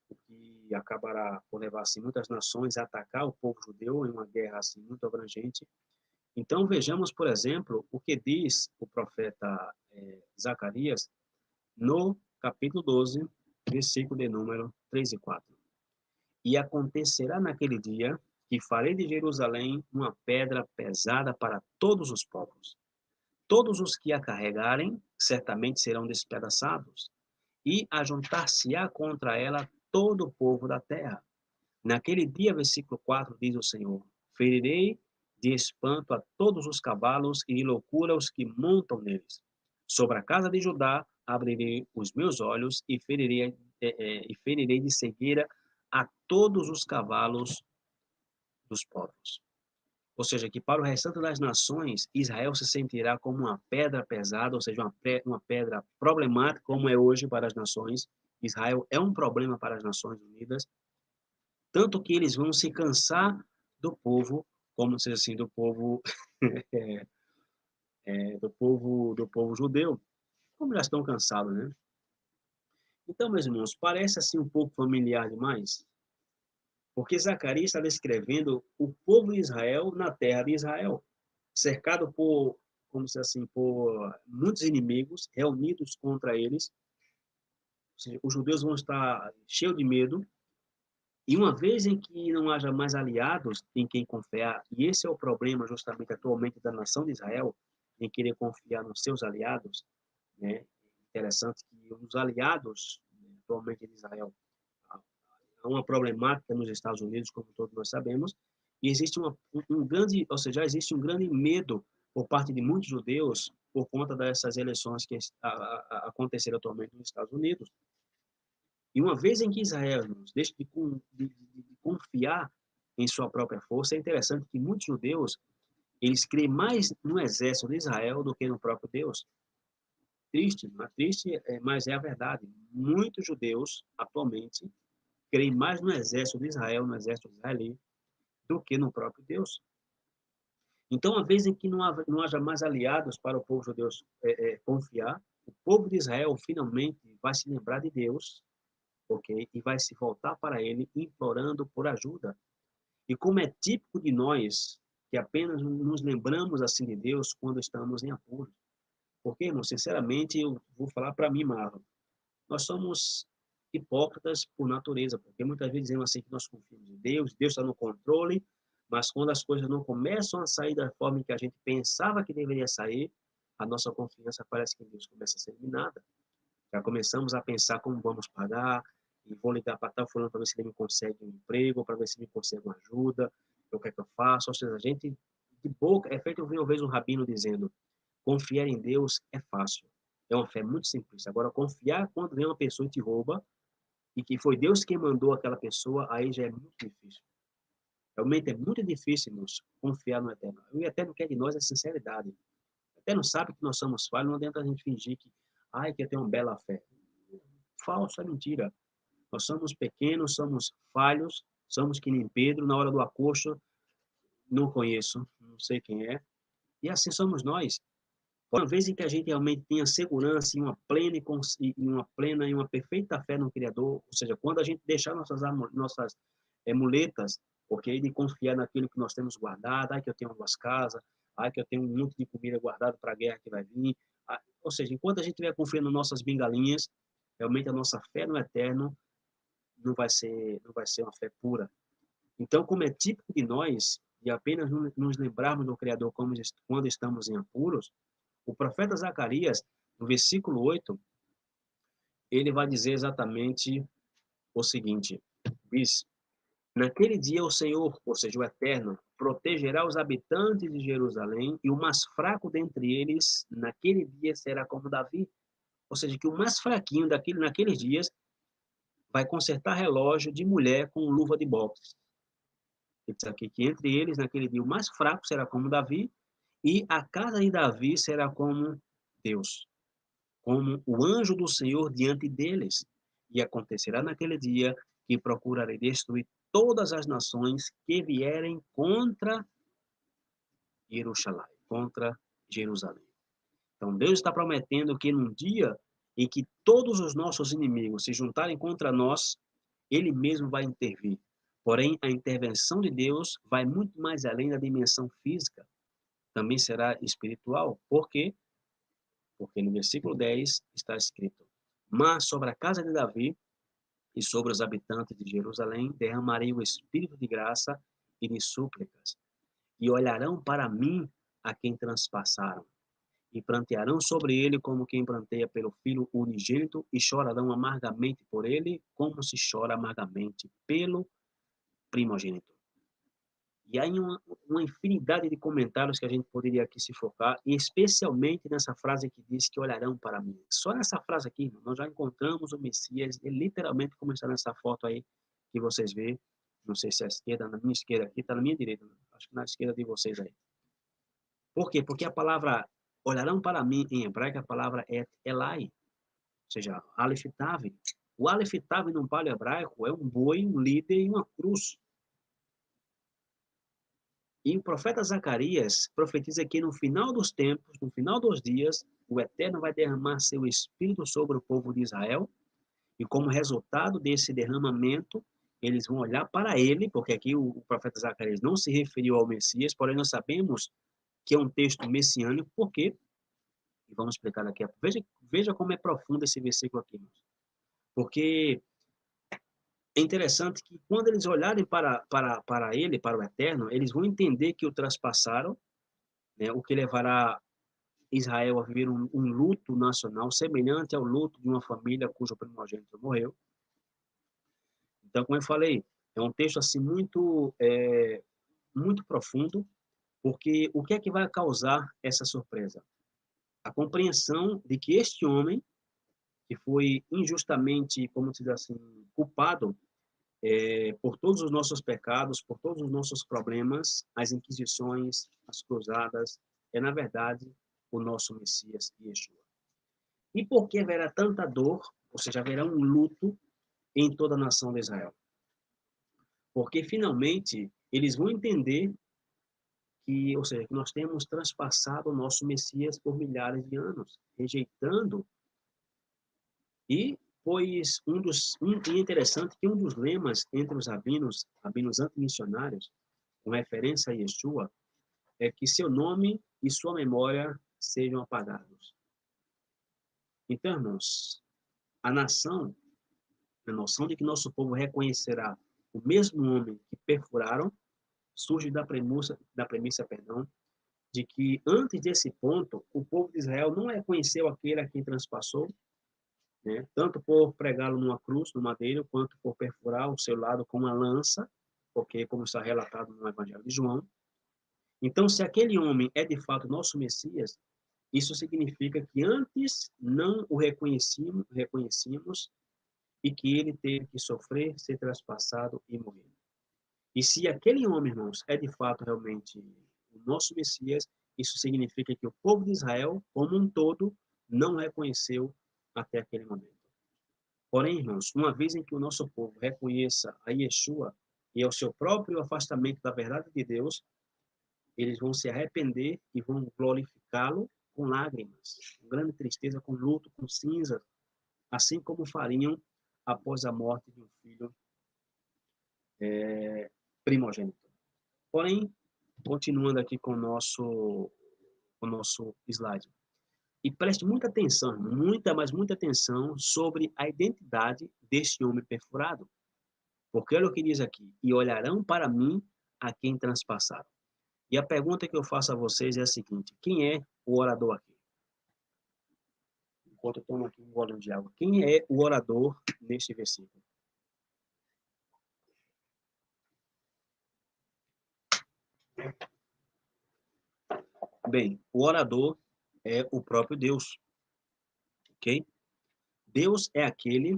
Speaker 1: o que acabará por levar assim, muitas nações a atacar o povo judeu em uma guerra assim, muito abrangente. Então, vejamos, por exemplo, o que diz o profeta Zacarias no capítulo 12, versículo de número 3 e 4. E acontecerá naquele dia que farei de Jerusalém uma pedra pesada para todos os povos. Todos os que a carregarem certamente serão despedaçados, e ajuntar-se-á contra ela todo o povo da terra. Naquele dia, versículo 4, diz o Senhor: ferirei de espanto a todos os cavalos e de loucura os que montam neles. Sobre a casa de Judá abrirei os meus olhos e ferirei de cegueira a todos os cavalos dos povos. Ou seja, que para o restante das nações, Israel se sentirá como uma pedra pesada, ou seja, uma pedra problemática, como é hoje para as nações. Israel é um problema para as Nações Unidas, tanto que eles vão se cansar do povo, como se assim, do povo, do povo judeu, como já estão cansados, né? Então, meus irmãos, parece assim um pouco familiar demais, porque Zacarias está descrevendo o povo de Israel na terra de Israel, cercado por, como se assim, por muitos inimigos reunidos contra eles. Ou seja, os judeus vão estar cheios de medo, e uma vez em que não haja mais aliados em quem confiar, e esse é o problema justamente atualmente da nação de Israel, em querer confiar nos seus aliados, né? Interessante que os aliados, né, atualmente de Israel, há uma problemática nos Estados Unidos, como todos nós sabemos, e existe um grande, ou seja, existe um grande medo por parte de muitos judeus por conta dessas eleições que aconteceram atualmente nos Estados Unidos. E uma vez em que Israel deixa de confiar em sua própria força, é interessante que muitos judeus eles creem mais no exército de Israel do que no próprio Deus. Triste, não é triste, mas é a verdade. Muitos judeus, atualmente, creem mais no exército de Israel, no exército israelita, do que no próprio Deus. Então, uma vez em que não haja mais aliados para o povo judeu confiar, o povo de Israel finalmente vai se lembrar de Deus, ok? E vai se voltar para ele implorando por ajuda. E como é típico de nós, que apenas nos lembramos assim de Deus quando estamos em apuros. Porque, irmão, sinceramente, eu vou falar para mim, Marlon, nós somos hipócritas por natureza, porque muitas vezes dizemos assim que nós confiamos em Deus, Deus está no controle, mas quando as coisas não começam a sair da forma em que a gente pensava que deveria sair, a nossa confiança parece que em Deus começa a ser minada. Já começamos a pensar como vamos pagar, e vou ligar para tal fulano para ver se ele me consegue um emprego, para ver se me consegue uma ajuda, o que é que eu faço? Ou seja, a gente, de boca, é feito, eu vi uma vez um rabino dizendo, confiar em Deus é fácil. É uma fé muito simples. Agora, confiar quando vem uma pessoa e te rouba, e que foi Deus quem mandou aquela pessoa, aí já é muito difícil. Realmente é muito difícil, irmãos, confiar no Eterno. O Eterno quer de nós a sinceridade. O Eterno sabe que nós somos falhos, não adianta a gente fingir que, ai, que eu tenho uma bela fé. Falso, é mentira. Nós somos pequenos, somos falhos, somos que nem Pedro, na hora do acosto, não conheço, não sei quem é. E assim somos nós. Uma vez em que a gente realmente tenha segurança e uma plena e uma perfeita fé no Criador, ou seja, quando a gente deixar nossas muletas, ok, de confiar naquilo que nós temos guardado, que eu tenho 2 casas, que eu tenho um monte de comida guardada para a guerra que vai vir, ou seja, enquanto a gente estiver confiando nas nossas bengalinhas, realmente a nossa fé no Eterno não vai ser uma fé pura. Então, como é típico de nós, e apenas nos lembrarmos do Criador quando estamos em apuros, o profeta Zacarias, no versículo 8, ele vai dizer exatamente o seguinte: diz, naquele dia o Senhor, ou seja, o Eterno, protegerá os habitantes de Jerusalém, e o mais fraco dentre eles, naquele dia, será como Davi. Ou seja, que o mais fraquinho naqueles dias vai consertar relógio de mulher com luva de boxe. Ele diz aqui que entre eles, naquele dia, o mais fraco será como Davi, e a casa de Davi será como Deus, como o anjo do Senhor diante deles. E acontecerá naquele dia que procurarei destruir todas as nações que vierem contra Jerusalém, contra Jerusalém. Então Deus está prometendo que num dia em que todos os nossos inimigos se juntarem contra nós, ele mesmo vai intervir. Porém, a intervenção de Deus vai muito mais além da dimensão física, também será espiritual. Por quê? Porque no versículo 10 está escrito: mas sobre a casa de Davi e sobre os habitantes de Jerusalém derramarei o espírito de graça e de súplicas, e olharão para mim a quem transpassaram, e prantearão sobre ele como quem pranteia pelo filho unigênito, e chorarão amargamente por ele, como se chora amargamente pelo primogênito. E há uma infinidade de comentários que a gente poderia aqui se focar, e especialmente nessa frase que diz que olharão para mim. Só nessa frase aqui, nós já encontramos o Messias, ele literalmente, como está nessa foto aí, que vocês veem, não sei se é a esquerda, na minha esquerda aqui, está na minha direita, acho que na esquerda de vocês aí. Por quê? Porque a palavra olharão para mim em hebraico, a palavra é Elai, ou seja, Aleph Tav. O Aleph Tav no paleo hebraico é um boi, um líder e uma cruz. E o profeta Zacarias profetiza que no final dos tempos, no final dos dias, o Eterno vai derramar seu espírito sobre o povo de Israel, e como resultado desse derramamento, eles vão olhar para ele, porque aqui o profeta Zacarias não se referiu ao Messias, porém nós sabemos que é um texto messiânico, por quê? E vamos explicar daqui a pouco. Veja como é profundo esse versículo aqui, irmãos. Porque é interessante que quando eles olharem para ele, para o Eterno, eles vão entender que o traspassaram, né, o que levará Israel a viver um luto nacional semelhante ao luto de uma família cujo primogênito morreu. Então, como eu falei, é um texto assim muito profundo, porque o que é que vai causar essa surpresa? A compreensão de que este homem, que foi injustamente, como se diz assim, culpado por todos os nossos pecados, por todos os nossos problemas, as inquisições, as cruzadas, é, na verdade, o nosso Messias, Yeshua. E por que haverá tanta dor, ou seja, haverá um luto em toda a nação de Israel? Porque, finalmente, eles vão entender que, ou seja, que nós temos transpassado o nosso Messias por milhares de anos, rejeitando. E, pois, e interessante que um dos lemas entre os rabinos antimissionários, com referência a Yeshua, é que seu nome e sua memória sejam apagados. Então, irmãos, a nação, a noção de que nosso povo reconhecerá o mesmo homem que perfuraram, surge da premissa, de que antes desse ponto, o povo de Israel não reconheceu aquele a quem transpassou, né? Tanto por pregá-lo numa cruz, no madeiro, quanto por perfurar o seu lado com uma lança, porque como está relatado no Evangelho de João. Então, se aquele homem é de fato nosso Messias, isso significa que antes não o reconhecíamos e que ele teve que sofrer, ser traspassado e morrer. E se aquele homem, irmãos, é de fato realmente o nosso Messias, isso significa que o povo de Israel, como um todo, não reconheceu até aquele momento. Porém, irmãos, uma vez em que o nosso povo reconheça a Yeshua e ao seu próprio afastamento da verdade de Deus, eles vão se arrepender e vão glorificá-lo com lágrimas, com grande tristeza, com luto, com cinza, assim como fariam após a morte de um filho primogênito. Porém, continuando aqui com o nosso slide. E preste muita atenção, mas muita atenção sobre a identidade deste homem perfurado. Porque olha o que diz aqui, e olharão para mim a quem transpassaram. E a pergunta que eu faço a vocês é a seguinte, quem é o orador aqui? Enquanto eu tomo aqui um gole de água. Quem é o orador neste versículo? Bem, o orador é o próprio Deus, ok? Deus é aquele,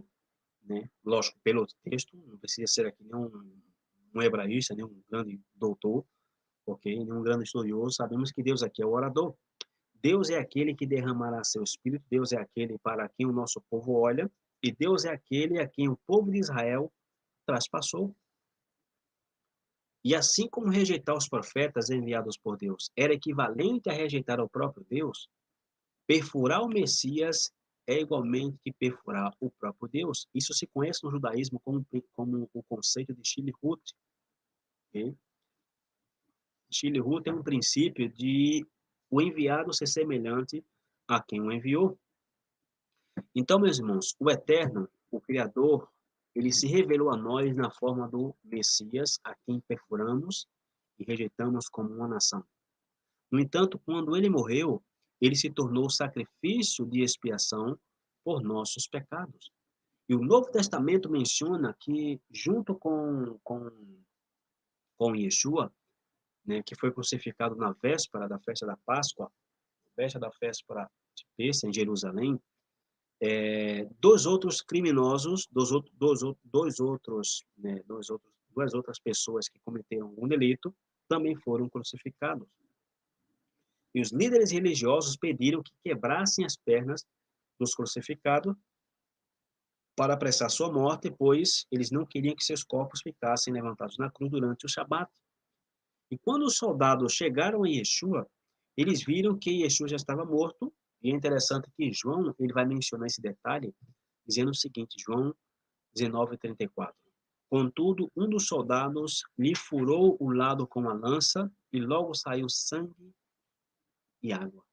Speaker 1: né? Lógico, pelo texto, não precisa ser aqui um hebraísta, um grande doutor, ok? Nenhum grande estudioso, sabemos que Deus aqui é o orador. Deus é aquele que derramará seu espírito, Deus é aquele para quem o nosso povo olha, e Deus é aquele a quem o povo de Israel traspassou. E assim como rejeitar os profetas enviados por Deus era equivalente a rejeitar o próprio Deus, perfurar o Messias é igualmente que perfurar o próprio Deus. Isso se conhece no judaísmo como o conceito de Shilhut. Okay? Shilhut é um princípio de o enviado ser semelhante a quem o enviou. Então, meus irmãos, o Eterno, o Criador, ele se revelou a nós na forma do Messias, a quem perfuramos e rejeitamos como uma nação. No entanto, quando ele morreu, ele se tornou sacrifício de expiação por nossos pecados. E o Novo Testamento menciona que, junto com Yeshua, né, que foi crucificado na véspera da festa da Páscoa, véspera da véspera de Pêssega, em Jerusalém, Dois outros criminosos, duas outras pessoas que cometeram um delito também foram crucificados. E os líderes religiosos pediram que quebrassem as pernas dos crucificados para apressar sua morte, pois eles não queriam que seus corpos ficassem levantados na cruz durante o Shabat. E quando os soldados chegaram a Yeshua, eles viram que Yeshua já estava morto. E é interessante que João ele vai mencionar esse detalhe, dizendo o seguinte, João 19:34. Contudo, um dos soldados lhe furou o lado com a lança e logo saiu sangue e água.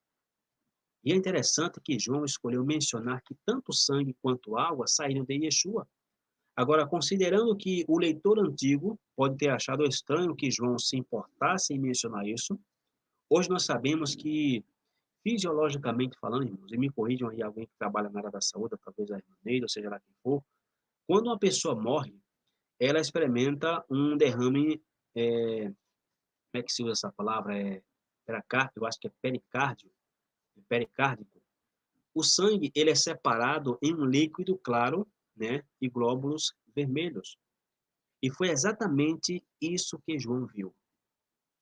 Speaker 1: E é interessante que João escolheu mencionar que tanto sangue quanto água saíram de Yeshua. Agora, considerando que o leitor antigo pode ter achado estranho que João se importasse em mencionar isso, hoje nós sabemos que, fisiologicamente falando, irmãos, e me corrijam aí alguém que trabalha na área da saúde, talvez a irmã Neida, ou seja lá quem for, quando uma pessoa morre, ela experimenta um derrame, como é que se usa essa palavra? Pericárdio, eu acho que é pericárdico. O sangue, ele é separado em um líquido claro, né, e glóbulos vermelhos. E foi exatamente isso que João viu.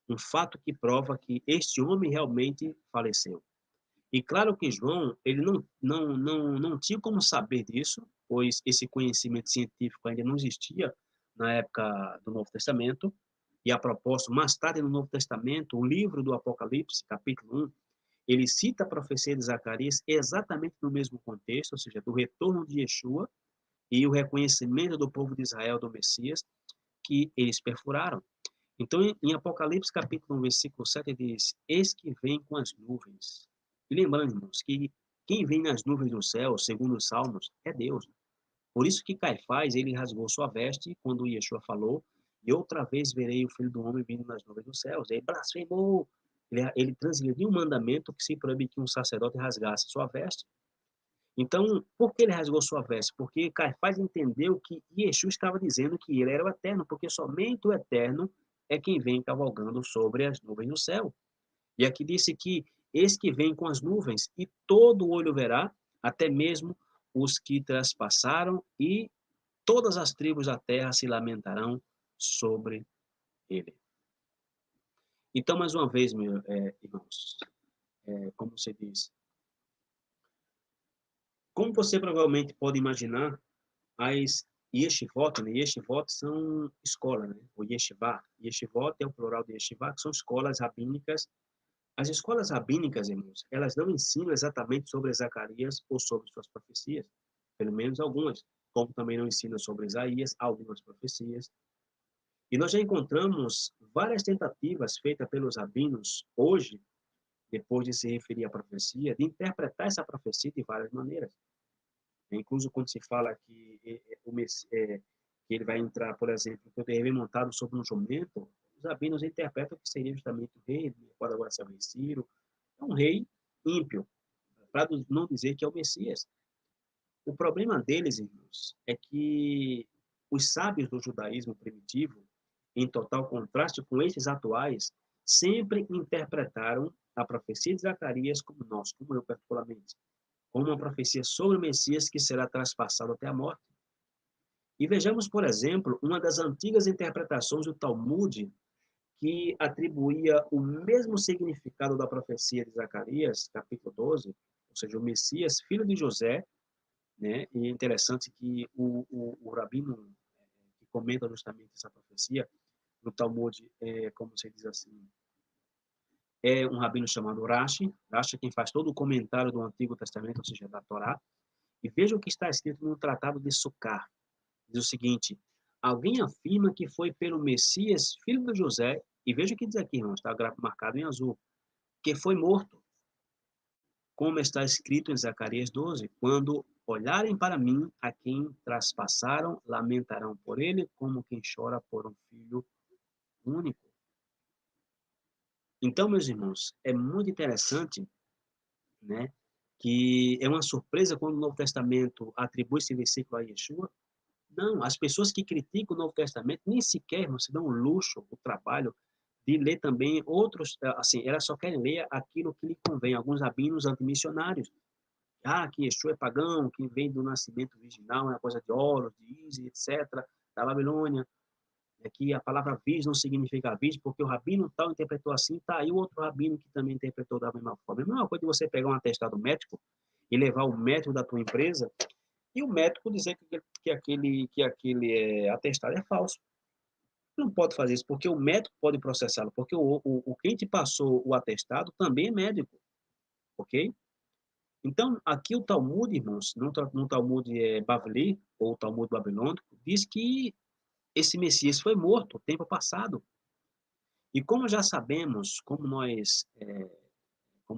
Speaker 1: Um fato que prova que este homem realmente faleceu. E claro que João, ele não tinha como saber disso, pois esse conhecimento científico ainda não existia na época do Novo Testamento. E a propósito, mais tarde no Novo Testamento, o livro do Apocalipse, capítulo 1, ele cita a profecia de Zacarias exatamente no mesmo contexto, ou seja, do retorno de Yeshua e o reconhecimento do povo de Israel do Messias que eles perfuraram. Então, em Apocalipse capítulo 1, versículo 7, diz, eis que vem com as nuvens. E lembrando, irmãos, que quem vem nas nuvens do céu, segundo os Salmos, é Deus. Por isso que Caifás, ele rasgou sua veste quando Yeshua falou, e outra vez verei o Filho do Homem vindo nas nuvens dos céus. Ele blasfemou. Ele transgrediu um mandamento que se proíbe que um sacerdote rasgasse sua veste. Então, por que ele rasgou sua veste? Porque Caifás entendeu que Yeshua estava dizendo que ele era o eterno, porque somente o eterno é quem vem cavalgando sobre as nuvens do céu. E aqui disse que eis que vem com as nuvens, e todo olho verá, até mesmo os que traspassaram, e todas as tribos da terra se lamentarão sobre ele. Então, mais uma vez, irmãos, como se diz, como você provavelmente pode imaginar, as yeshivot, né? Yeshivot são escola, né? O yeshivá. Yeshivot é o plural de yeshivá, que são escolas rabínicas. As escolas rabínicas, irmãos, elas não ensinam exatamente sobre Zacarias ou sobre suas profecias, pelo menos algumas, como também não ensinam sobre Isaías, algumas profecias. E nós já encontramos várias tentativas feitas pelos rabinos hoje, depois de se referir à profecia, de interpretar essa profecia de várias maneiras. Incluso quando se fala que ele vai entrar, por exemplo, que o terreno é montado sobre um jumento, os rabinos interpretam que seria justamente o rei, pode agora ser o rei Ciro, é um rei ímpio, para não dizer que é o Messias. O problema deles, irmãos, é que os sábios do judaísmo primitivo, em total contraste com esses atuais, sempre interpretaram a profecia de Zacarias como nós, como eu particularmente, como uma profecia sobre o Messias que será traspassado até a morte. E vejamos, por exemplo, uma das antigas interpretações do Talmud que atribuía o mesmo significado da profecia de Zacarias, capítulo 12, ou seja, o Messias, filho de José, né? E é interessante que o rabino que comenta justamente essa profecia, no Talmud, como se diz assim, é um rabino chamado Rashi. Rashi é quem faz todo o comentário do Antigo Testamento, ou seja, da Torá. E veja o que está escrito no Tratado de Sucar. Diz o seguinte, alguém afirma que foi pelo Messias, filho de José, e veja o que diz aqui, irmão, está marcado em azul, que foi morto, como está escrito em Zacarias 12, quando olharem para mim, a quem traspassaram, lamentarão por ele, como quem chora por um filho único. Então, meus irmãos, é muito interessante, né, que é uma surpresa quando o Novo Testamento atribui esse versículo a Yeshua. Não, as pessoas que criticam o Novo Testamento nem sequer se dão o luxo, o trabalho de ler também outros, assim, elas só querem ler aquilo que lhe convém. Alguns rabinos antimissionários, que Yeshua é pagão, que vem do nascimento virginal, é uma coisa de Horus, de Isis, etc., da Babilônia, é que a palavra virgem não significa virgem, porque o rabino tal interpretou assim, tá aí o outro rabino que também interpretou da mesma forma. É a mesma coisa de você pegar um atestado médico e levar o médico da tua empresa e o médico dizer que aquele atestado é falso. Não pode fazer isso, porque o médico pode processá-lo, porque quem te passou o atestado também é médico, ok? Então, aqui o Talmud, irmãos, no Talmud Bavli, ou o Talmud babilônico, diz que esse Messias foi morto, tempo passado. E como já sabemos, como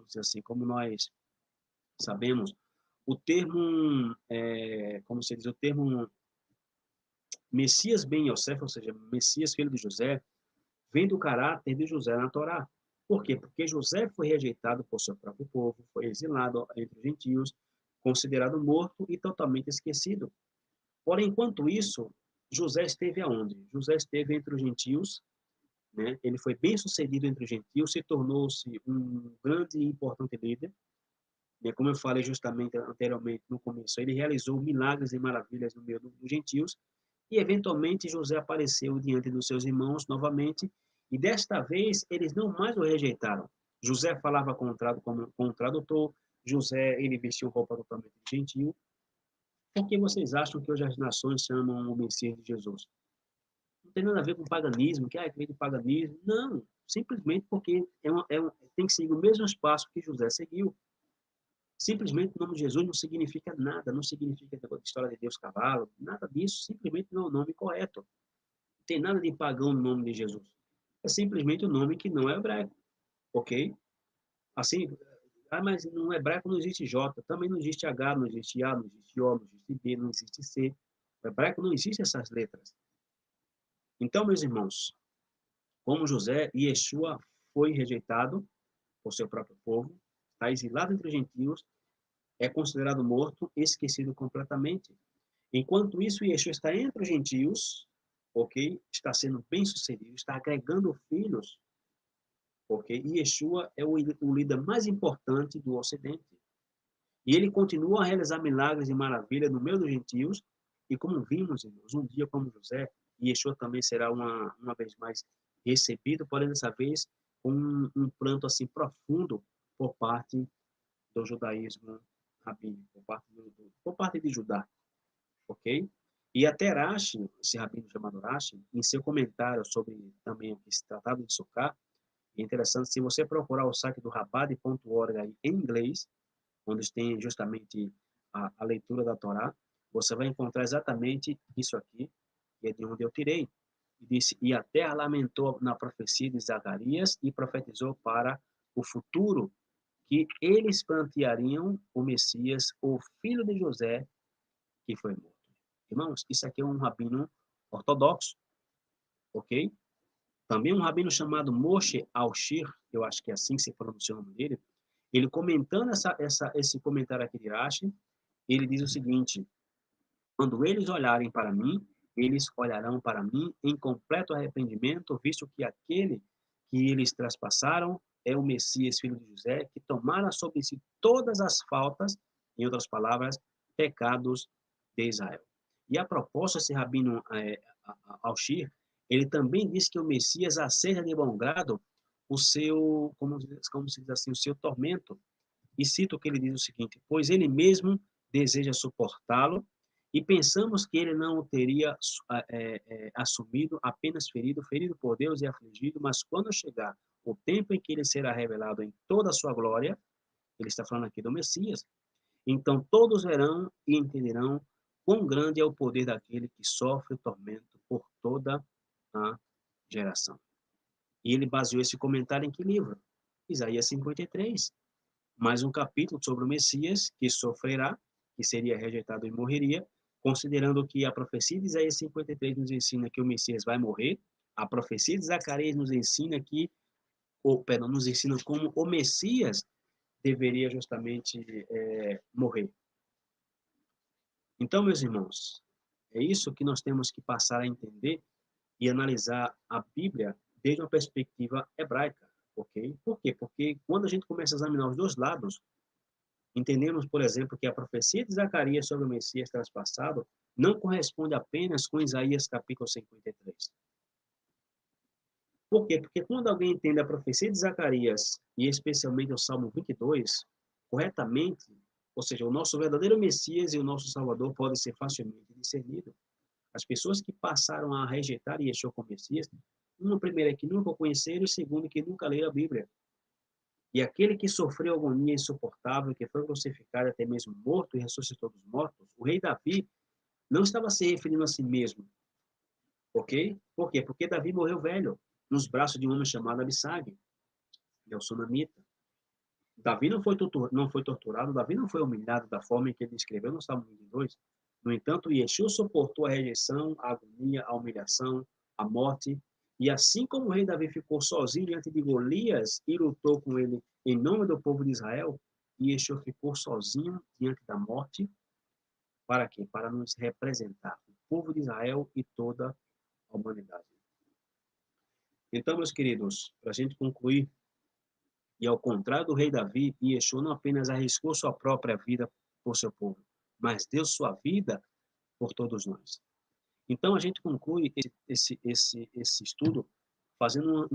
Speaker 1: dizer assim, como nós sabemos, o termo, como se diz, o termo Messias ben Yosef, ou seja, Messias filho de José, vem do caráter de José na Torá. Por quê? Porque José foi rejeitado por seu próprio povo, foi exilado entre os gentios, considerado morto e totalmente esquecido. Porém, enquanto isso, José esteve aonde? José esteve entre os gentios, né? Ele foi bem sucedido entre os gentios, se tornou-se um grande e importante líder, né? Como eu falei justamente anteriormente no começo, ele realizou milagres e maravilhas no meio dos gentios, e eventualmente José apareceu diante dos seus irmãos novamente, e desta vez eles não mais o rejeitaram. José falava com o tradutor, José ele vestiu roupa totalmente gentil. Por que vocês acham que hoje as nações chamam o Messias de Jesus? Não tem nada a ver com paganismo, que é de paganismo. Não, simplesmente porque tem que seguir o mesmo espaço que José seguiu. Simplesmente o nome de Jesus não significa nada, não significa história de Deus cavalo, nada disso, simplesmente não é o nome correto. Não tem nada de pagão no nome de Jesus. É simplesmente o nome que não é hebraico, ok? Assim, mas no hebraico não existe J, também não existe H, não existe A, não existe O, não existe B, não existe C. No hebraico não existem essas letras. Então, meus irmãos, como José, Yeshua foi rejeitado por seu próprio povo, está exilado entre os gentios, é considerado morto, esquecido completamente. Enquanto isso, Yeshua está entre os gentios, ok? Está sendo bem-sucedido, está agregando filhos, ok? E Yeshua é o líder mais importante do Ocidente. E ele continua a realizar milagres e maravilhas no meio dos gentios, e como vimos, irmãos, um dia como José, Yeshua também será uma vez mais recebido, porém dessa vez com um pranto assim profundo por parte do judaísmo rabínico, por parte de Judá, ok? E até Rashi, esse rabino chamado Rashi, em seu comentário sobre também esse tratado de Sukkah, é interessante, se você procurar o site do Rabad.org aí em inglês, onde tem justamente a leitura da Torá, você vai encontrar exatamente isso aqui, que é de onde eu tirei. E disse, e a terra lamentou na profecia de Zacarias e profetizou para o futuro que eles planteariam o Messias, o filho de José, que foi morto. Irmãos, isso aqui é um rabino ortodoxo, ok? Também um rabino chamado Moshe Alshir, eu acho que é assim que se pronuncia o nome dele, ele comentando esse comentário aqui de Rashi, ele diz o seguinte, quando eles olharem para mim, eles olharão para mim em completo arrependimento, visto que aquele que eles traspassaram é o Messias, filho de José, que tomara sobre si todas as faltas, em outras palavras, pecados de Israel. E a propósito, esse rabino Alshir, ele também diz que o Messias aceita de bom grado o seu, como se diz assim, o seu tormento. E cito que ele diz o seguinte, pois ele mesmo deseja suportá-lo e pensamos que ele não o teria assumido, apenas ferido por Deus e afligido, mas quando chegar o tempo em que ele será revelado em toda a sua glória, ele está falando aqui do Messias, então todos verão e entenderão quão grande é o poder daquele que sofre o tormento por toda a geração. E ele baseou esse comentário em que livro? Isaías 53. Mais um capítulo sobre o Messias que sofrerá, que seria rejeitado e morreria, considerando que a profecia de Isaías 53 nos ensina que o Messias vai morrer, a profecia de Zacarias nos ensina nos ensina como o Messias deveria justamente morrer. Então, meus irmãos, é isso que nós temos que passar a entender e analisar a Bíblia desde uma perspectiva hebraica, ok? Por quê? Porque quando a gente começa a examinar os dois lados, Entendemos, por exemplo, que a profecia de Zacarias sobre o Messias transpassado não corresponde apenas com Isaías capítulo 53. Por quê? Porque quando alguém entende a profecia de Zacarias, e especialmente o Salmo 22, corretamente, ou seja, o nosso verdadeiro Messias e o nosso Salvador podem ser facilmente discernidos. As pessoas que passaram a rejeitar Yeshua como Messias, uma primeira é que nunca o conheceram, e segundo que nunca leram a Bíblia. E aquele que sofreu agonia insuportável, que foi crucificado até mesmo morto e ressuscitou dos mortos, o rei Davi não estava se referindo a si mesmo, ok? Por quê? Porque Davi morreu velho, nos braços de um homem chamado Abissag, que é o sunamita. Davi não foi torturado, Davi não foi humilhado da forma em que ele descreveu no Salmo 22. No entanto, Yeshua suportou a rejeição, a agonia, a humilhação, a morte, e assim como o rei Davi ficou sozinho diante de Golias e lutou com ele em nome do povo de Israel, Yeshua ficou sozinho diante da morte, para quê? Para nos representar, o povo de Israel e toda a humanidade. Então, meus queridos, para a gente concluir, e ao contrário do rei Davi, Yeshua não apenas arriscou sua própria vida por seu povo, mas deu sua vida por todos nós. Então a gente conclui esse estudo fazendo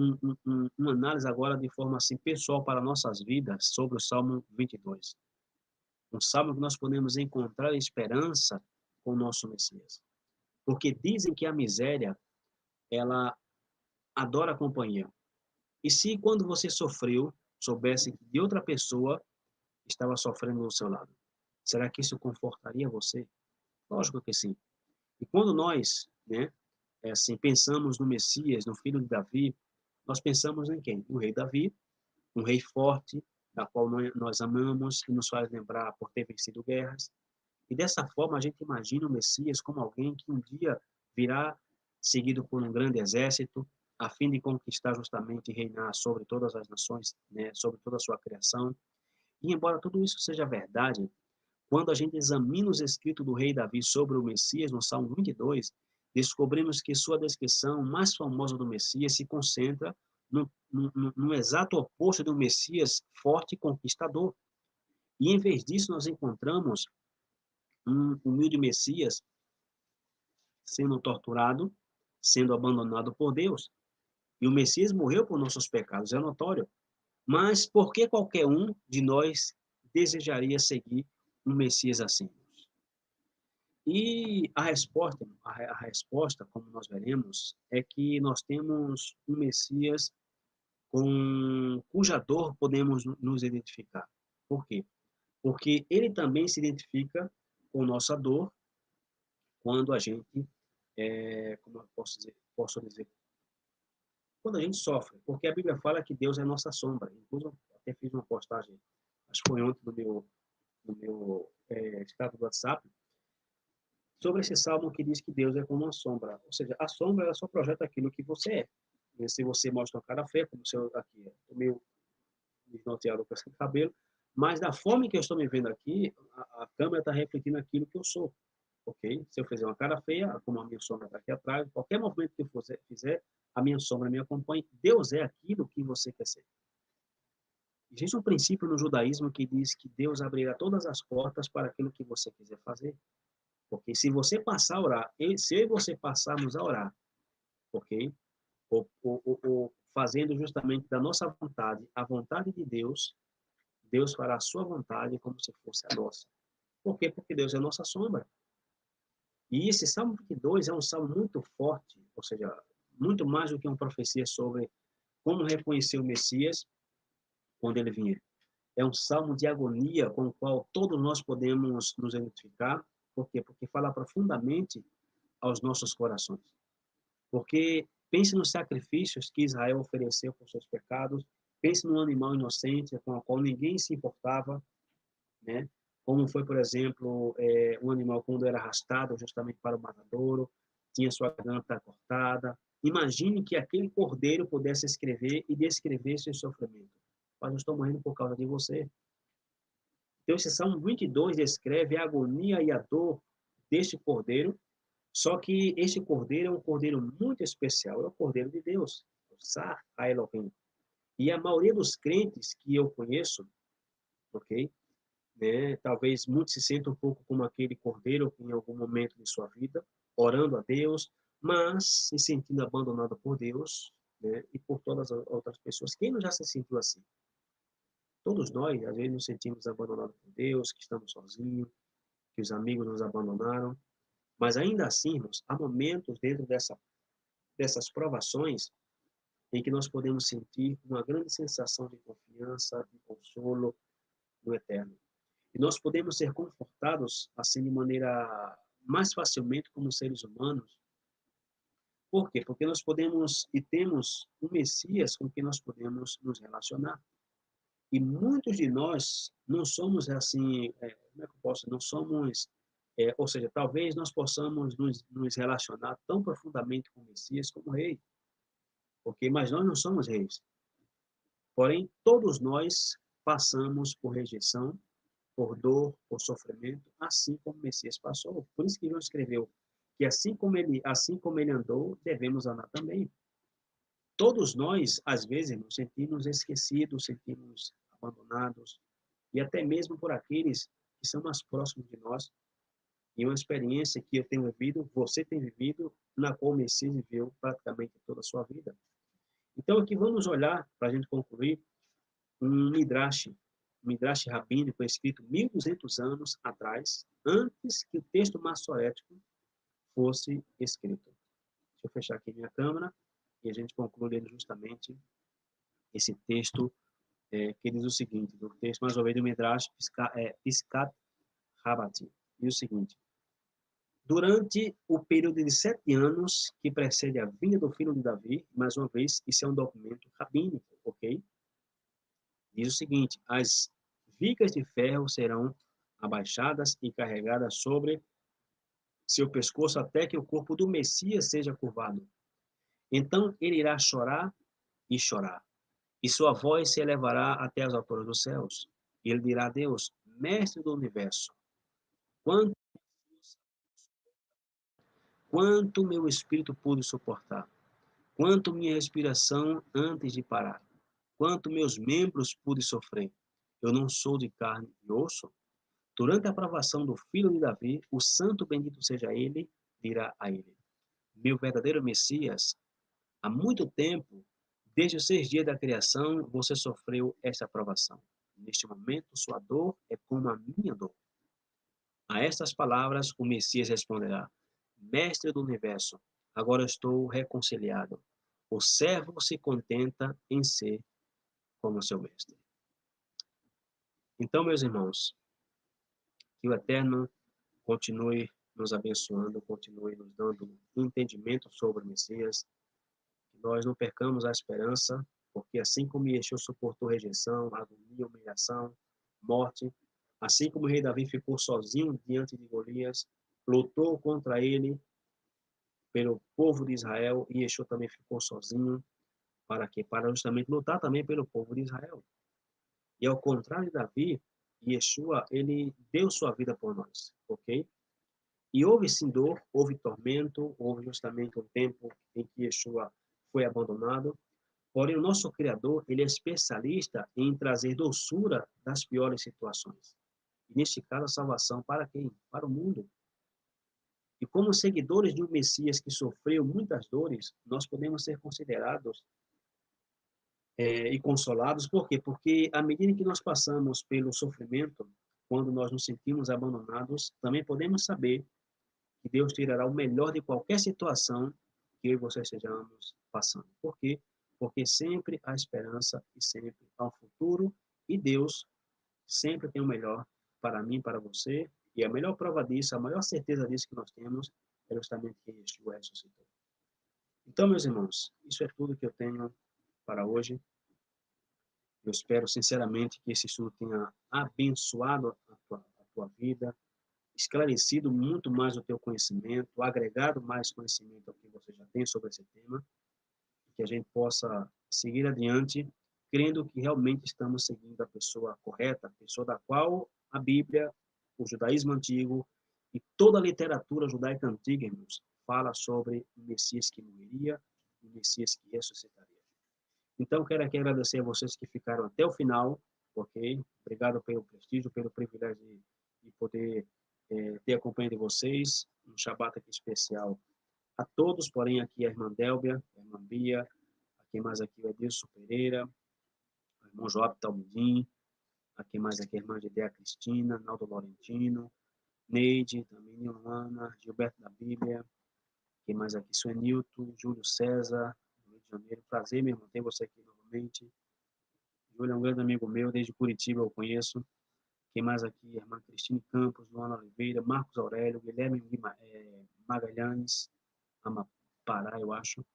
Speaker 1: uma análise agora de forma assim pessoal para nossas vidas sobre o Salmo 22. Um salmo que nós podemos encontrar esperança com o nosso Messias. Porque dizem que a miséria, ela adora a companhia. E se quando você sofreu, soubesse que de outra pessoa estava sofrendo do seu lado, será que isso confortaria você? Lógico que sim. E quando nós, né, assim, pensamos no Messias, no filho de Davi, nós pensamos em quem? No rei Davi, um rei forte, da qual nós amamos, que nos faz lembrar por ter vencido guerras. E dessa forma a gente imagina o Messias como alguém que um dia virá seguido por um grande exército, a fim de conquistar justamente e reinar sobre todas as nações, né, sobre toda a sua criação. E embora tudo isso seja verdade, quando a gente examina os escritos do rei Davi sobre o Messias, no Salmo 22, descobrimos que sua descrição mais famosa do Messias se concentra no exato oposto do Messias forte e conquistador. E em vez disso, nós encontramos um humilde Messias sendo torturado, sendo abandonado por Deus. E o Messias morreu por nossos pecados, é notório. Mas por que qualquer um de nós desejaria seguir um Messias assim? E a resposta, como nós veremos, é que nós temos um Messias com cuja dor podemos nos identificar. Por quê? Porque ele também se identifica com nossa dor quando a gente, como eu posso dizer, quando a gente sofre, porque a Bíblia fala que Deus é nossa sombra. Inclusive, eu até fiz uma postagem, acho que foi ontem no meu status do WhatsApp, sobre esse salmo que diz que Deus é como uma sombra. Ou seja, a sombra ela só projeta aquilo que você é. E se você mostra uma cara feia, como o seu aqui, o meu desnorteado com esse cabelo, mas da forma que eu estou me vendo aqui, a câmera está refletindo aquilo que eu sou. Ok? Se eu fizer uma cara feia, como a minha sombra está aqui atrás, qualquer movimento que você fizer, a minha sombra me acompanha. Deus é aquilo que você quer ser. Existe um princípio no judaísmo que diz que Deus abrirá todas as portas para aquilo que você quiser fazer. Porque se você passar a orar, se eu e você passarmos a orar, ok? Ou fazendo justamente da nossa vontade a vontade de Deus, Deus fará a sua vontade como se fosse a nossa. Por quê? Porque Deus é a nossa sombra. E esse Salmo 22 é um salmo muito forte, ou seja, muito mais do que uma profecia sobre como reconhecer o Messias quando ele vier. É um salmo de agonia com o qual todos nós podemos nos identificar. Por quê? Porque fala profundamente aos nossos corações. Porque pense nos sacrifícios que Israel ofereceu por seus pecados, pense num animal inocente com o qual ninguém se importava, né? Como foi, por exemplo, um animal quando era arrastado justamente para o matadouro, tinha sua garganta cortada. Imagine que aquele cordeiro pudesse escrever e descrever seu sofrimento. Mas eu estou morrendo por causa de você. Então, esse Salmo 22 descreve a agonia e a dor deste cordeiro, só que este cordeiro é um cordeiro muito especial, é o cordeiro de Deus, o Sar Elohim. E a maioria dos crentes que eu conheço, ok? né? Talvez muitos se sintam um pouco como aquele cordeiro em algum momento de sua vida, orando a Deus, mas se sentindo abandonado por Deus, né? E por todas as outras pessoas. Quem não já se sentiu assim? Todos nós, às vezes, nos sentimos abandonados por Deus, que estamos sozinhos, que os amigos nos abandonaram. Mas ainda assim, irmãos, há momentos dentro dessas provações em que nós podemos sentir uma grande sensação de confiança, de consolo no Eterno. E nós podemos ser confortados, assim, de maneira mais facilmente como seres humanos. Por quê? Porque nós podemos e temos um Messias com quem nós podemos nos relacionar. E muitos de nós não somos assim, como é que eu posso? Não somos, ou seja, talvez nós possamos nos relacionar tão profundamente com o Messias como rei, porque mas nós não somos reis. Porém, todos nós passamos por rejeição, por dor, por sofrimento, assim como o Messias passou. Por isso que João escreveu que assim como ele andou, devemos andar também. Todos nós, às vezes, nos sentimos esquecidos, sentimos abandonados, e até mesmo por aqueles que são mais próximos de nós. E uma experiência que eu tenho vivido, você tem vivido, na qual o Messias viveu praticamente toda a sua vida. Então, aqui vamos olhar, para a gente concluir, um Midrash rabínico escrito 1.200 anos atrás, antes que o texto maçorético fosse escrito. Deixa eu fechar aqui minha câmera e a gente conclui lendo justamente esse texto que diz o seguinte, do texto mais ou menos do Midrash Piscat Rabati. Diz o seguinte: durante o período de 7 anos que precede a vinda do filho de Davi, mais uma vez, isso é um documento rabínico, ok? Diz o seguinte: as vigas de ferro serão abaixadas e carregadas sobre seu pescoço até que o corpo do Messias seja curvado. Então ele irá chorar e chorar, e sua voz se elevará até as alturas dos céus. E ele dirá a Deus, Mestre do universo, quanto, quanto meu espírito pôde suportar, quanto minha respiração antes de parar, quanto meus membros pude sofrer. Eu não sou de carne e osso. Durante a provação do filho de Davi, o santo bendito seja ele, dirá a ele: meu verdadeiro Messias, há muito tempo, desde os 6 dias da criação, você sofreu esta provação. Neste momento, sua dor é como a minha dor. A estas palavras, o Messias responderá: Mestre do universo, agora estou reconciliado. O servo se contenta em ser como seu mestre. Então, meus irmãos, que o Eterno continue nos abençoando, continue nos dando entendimento sobre o Messias, que nós não percamos a esperança, porque assim como Yeshua suportou rejeição, agonia, humilhação, morte, assim como o rei Davi ficou sozinho diante de Golias, lutou contra ele pelo povo de Israel, e Yeshua também ficou sozinho, para quê? Para justamente lutar também pelo povo de Israel. E ao contrário de Davi, Yeshua, ele deu sua vida por nós, ok? E houve sim dor, houve tormento, houve justamente um tempo em que Yeshua foi abandonado. Porém, o nosso Criador, ele é especialista em trazer doçura das piores situações. E neste caso, a salvação para quem? Para o mundo. E como seguidores de um Messias que sofreu muitas dores, nós podemos ser considerados e consolados. Por quê? Porque à medida que nós passamos pelo sofrimento, quando nós nos sentimos abandonados, também podemos saber que Deus tirará o melhor de qualquer situação que eu e você estejamos passando. Por quê? Porque sempre há esperança e sempre há um futuro, e Deus sempre tem o melhor para mim, para você, e a melhor prova disso, a maior certeza disso que nós temos é justamente que Yeshua ressuscitou. Então, meus irmãos, isso é tudo que eu tenho para hoje. Eu espero sinceramente que esse estudo tenha abençoado a tua vida, esclarecido muito mais o teu conhecimento, agregado mais conhecimento ao que você já tem sobre esse tema, que a gente possa seguir adiante, crendo que realmente estamos seguindo a pessoa correta, a pessoa da qual a Bíblia, o judaísmo antigo e toda a literatura judaica antiga, irmãos, fala sobre o Messias que morreria e o Messias que ressuscitaria. Então, quero aqui agradecer a vocês que ficaram até o final. ok? Obrigado pelo prestígio, pelo privilégio de poder ter a companhia de vocês, um Shabat aqui especial a todos, porém aqui a irmã Délbia, a irmã Bia, aqui mais aqui o Edilson Pereira, o irmão Joab Talmudim, aqui mais aqui a irmã Gedea Cristina, Naldo Laurentino, Neide, também Nilana, Gilberto da Bíblia, aqui mais aqui Suenilton, Júlio César, do Rio de Janeiro, prazer, meu irmão, ter você aqui novamente. Júlio é um grande amigo meu, desde Curitiba eu conheço. Quem mais aqui? Irmã Cristine Campos, Luana Oliveira, Marcos Aurélio, Guilherme Magalhães, Amapará, eu acho.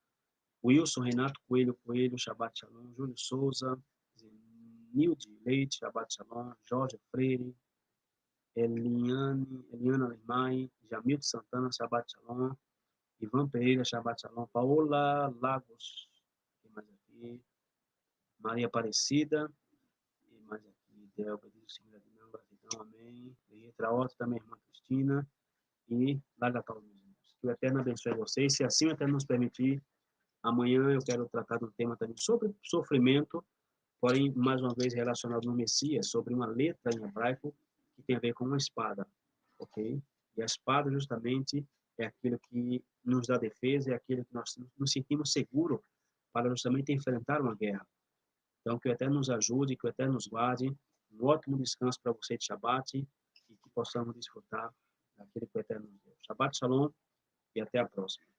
Speaker 1: Wilson, Renato Coelho, Shabbat Shalom, Júlio Souza, Nilde Leite, Shabbat Shalom, Jorge Freire, Eliana Limai, Jamilton Santana, Shabbat Shalom, Ivan Pereira, Shabbat Shalom, Paola Lagos, quem mais aqui? Maria Aparecida, e mais aqui, Delba, diz o gratidão, gratidão, amém. E entra outra também, irmã Cristina, e Lagatal dos irmãos. Que o Eterno abençoe vocês, se assim o Eterno nos permitir. Amanhã eu quero tratar de um tema também sobre sofrimento, porém, mais uma vez, relacionado no Messias, sobre uma letra em hebraico que tem a ver com uma espada, ok? E a espada, justamente, é aquilo que nos dá defesa, é aquilo que nós nos sentimos seguros para justamente enfrentar uma guerra. Então, que o Eterno nos ajude, que o Eterno nos guarde. Um ótimo descanso para você de Shabbat e que possamos desfrutar daquele que o Eterno nos deu. Shabbat Shalom e até a próxima.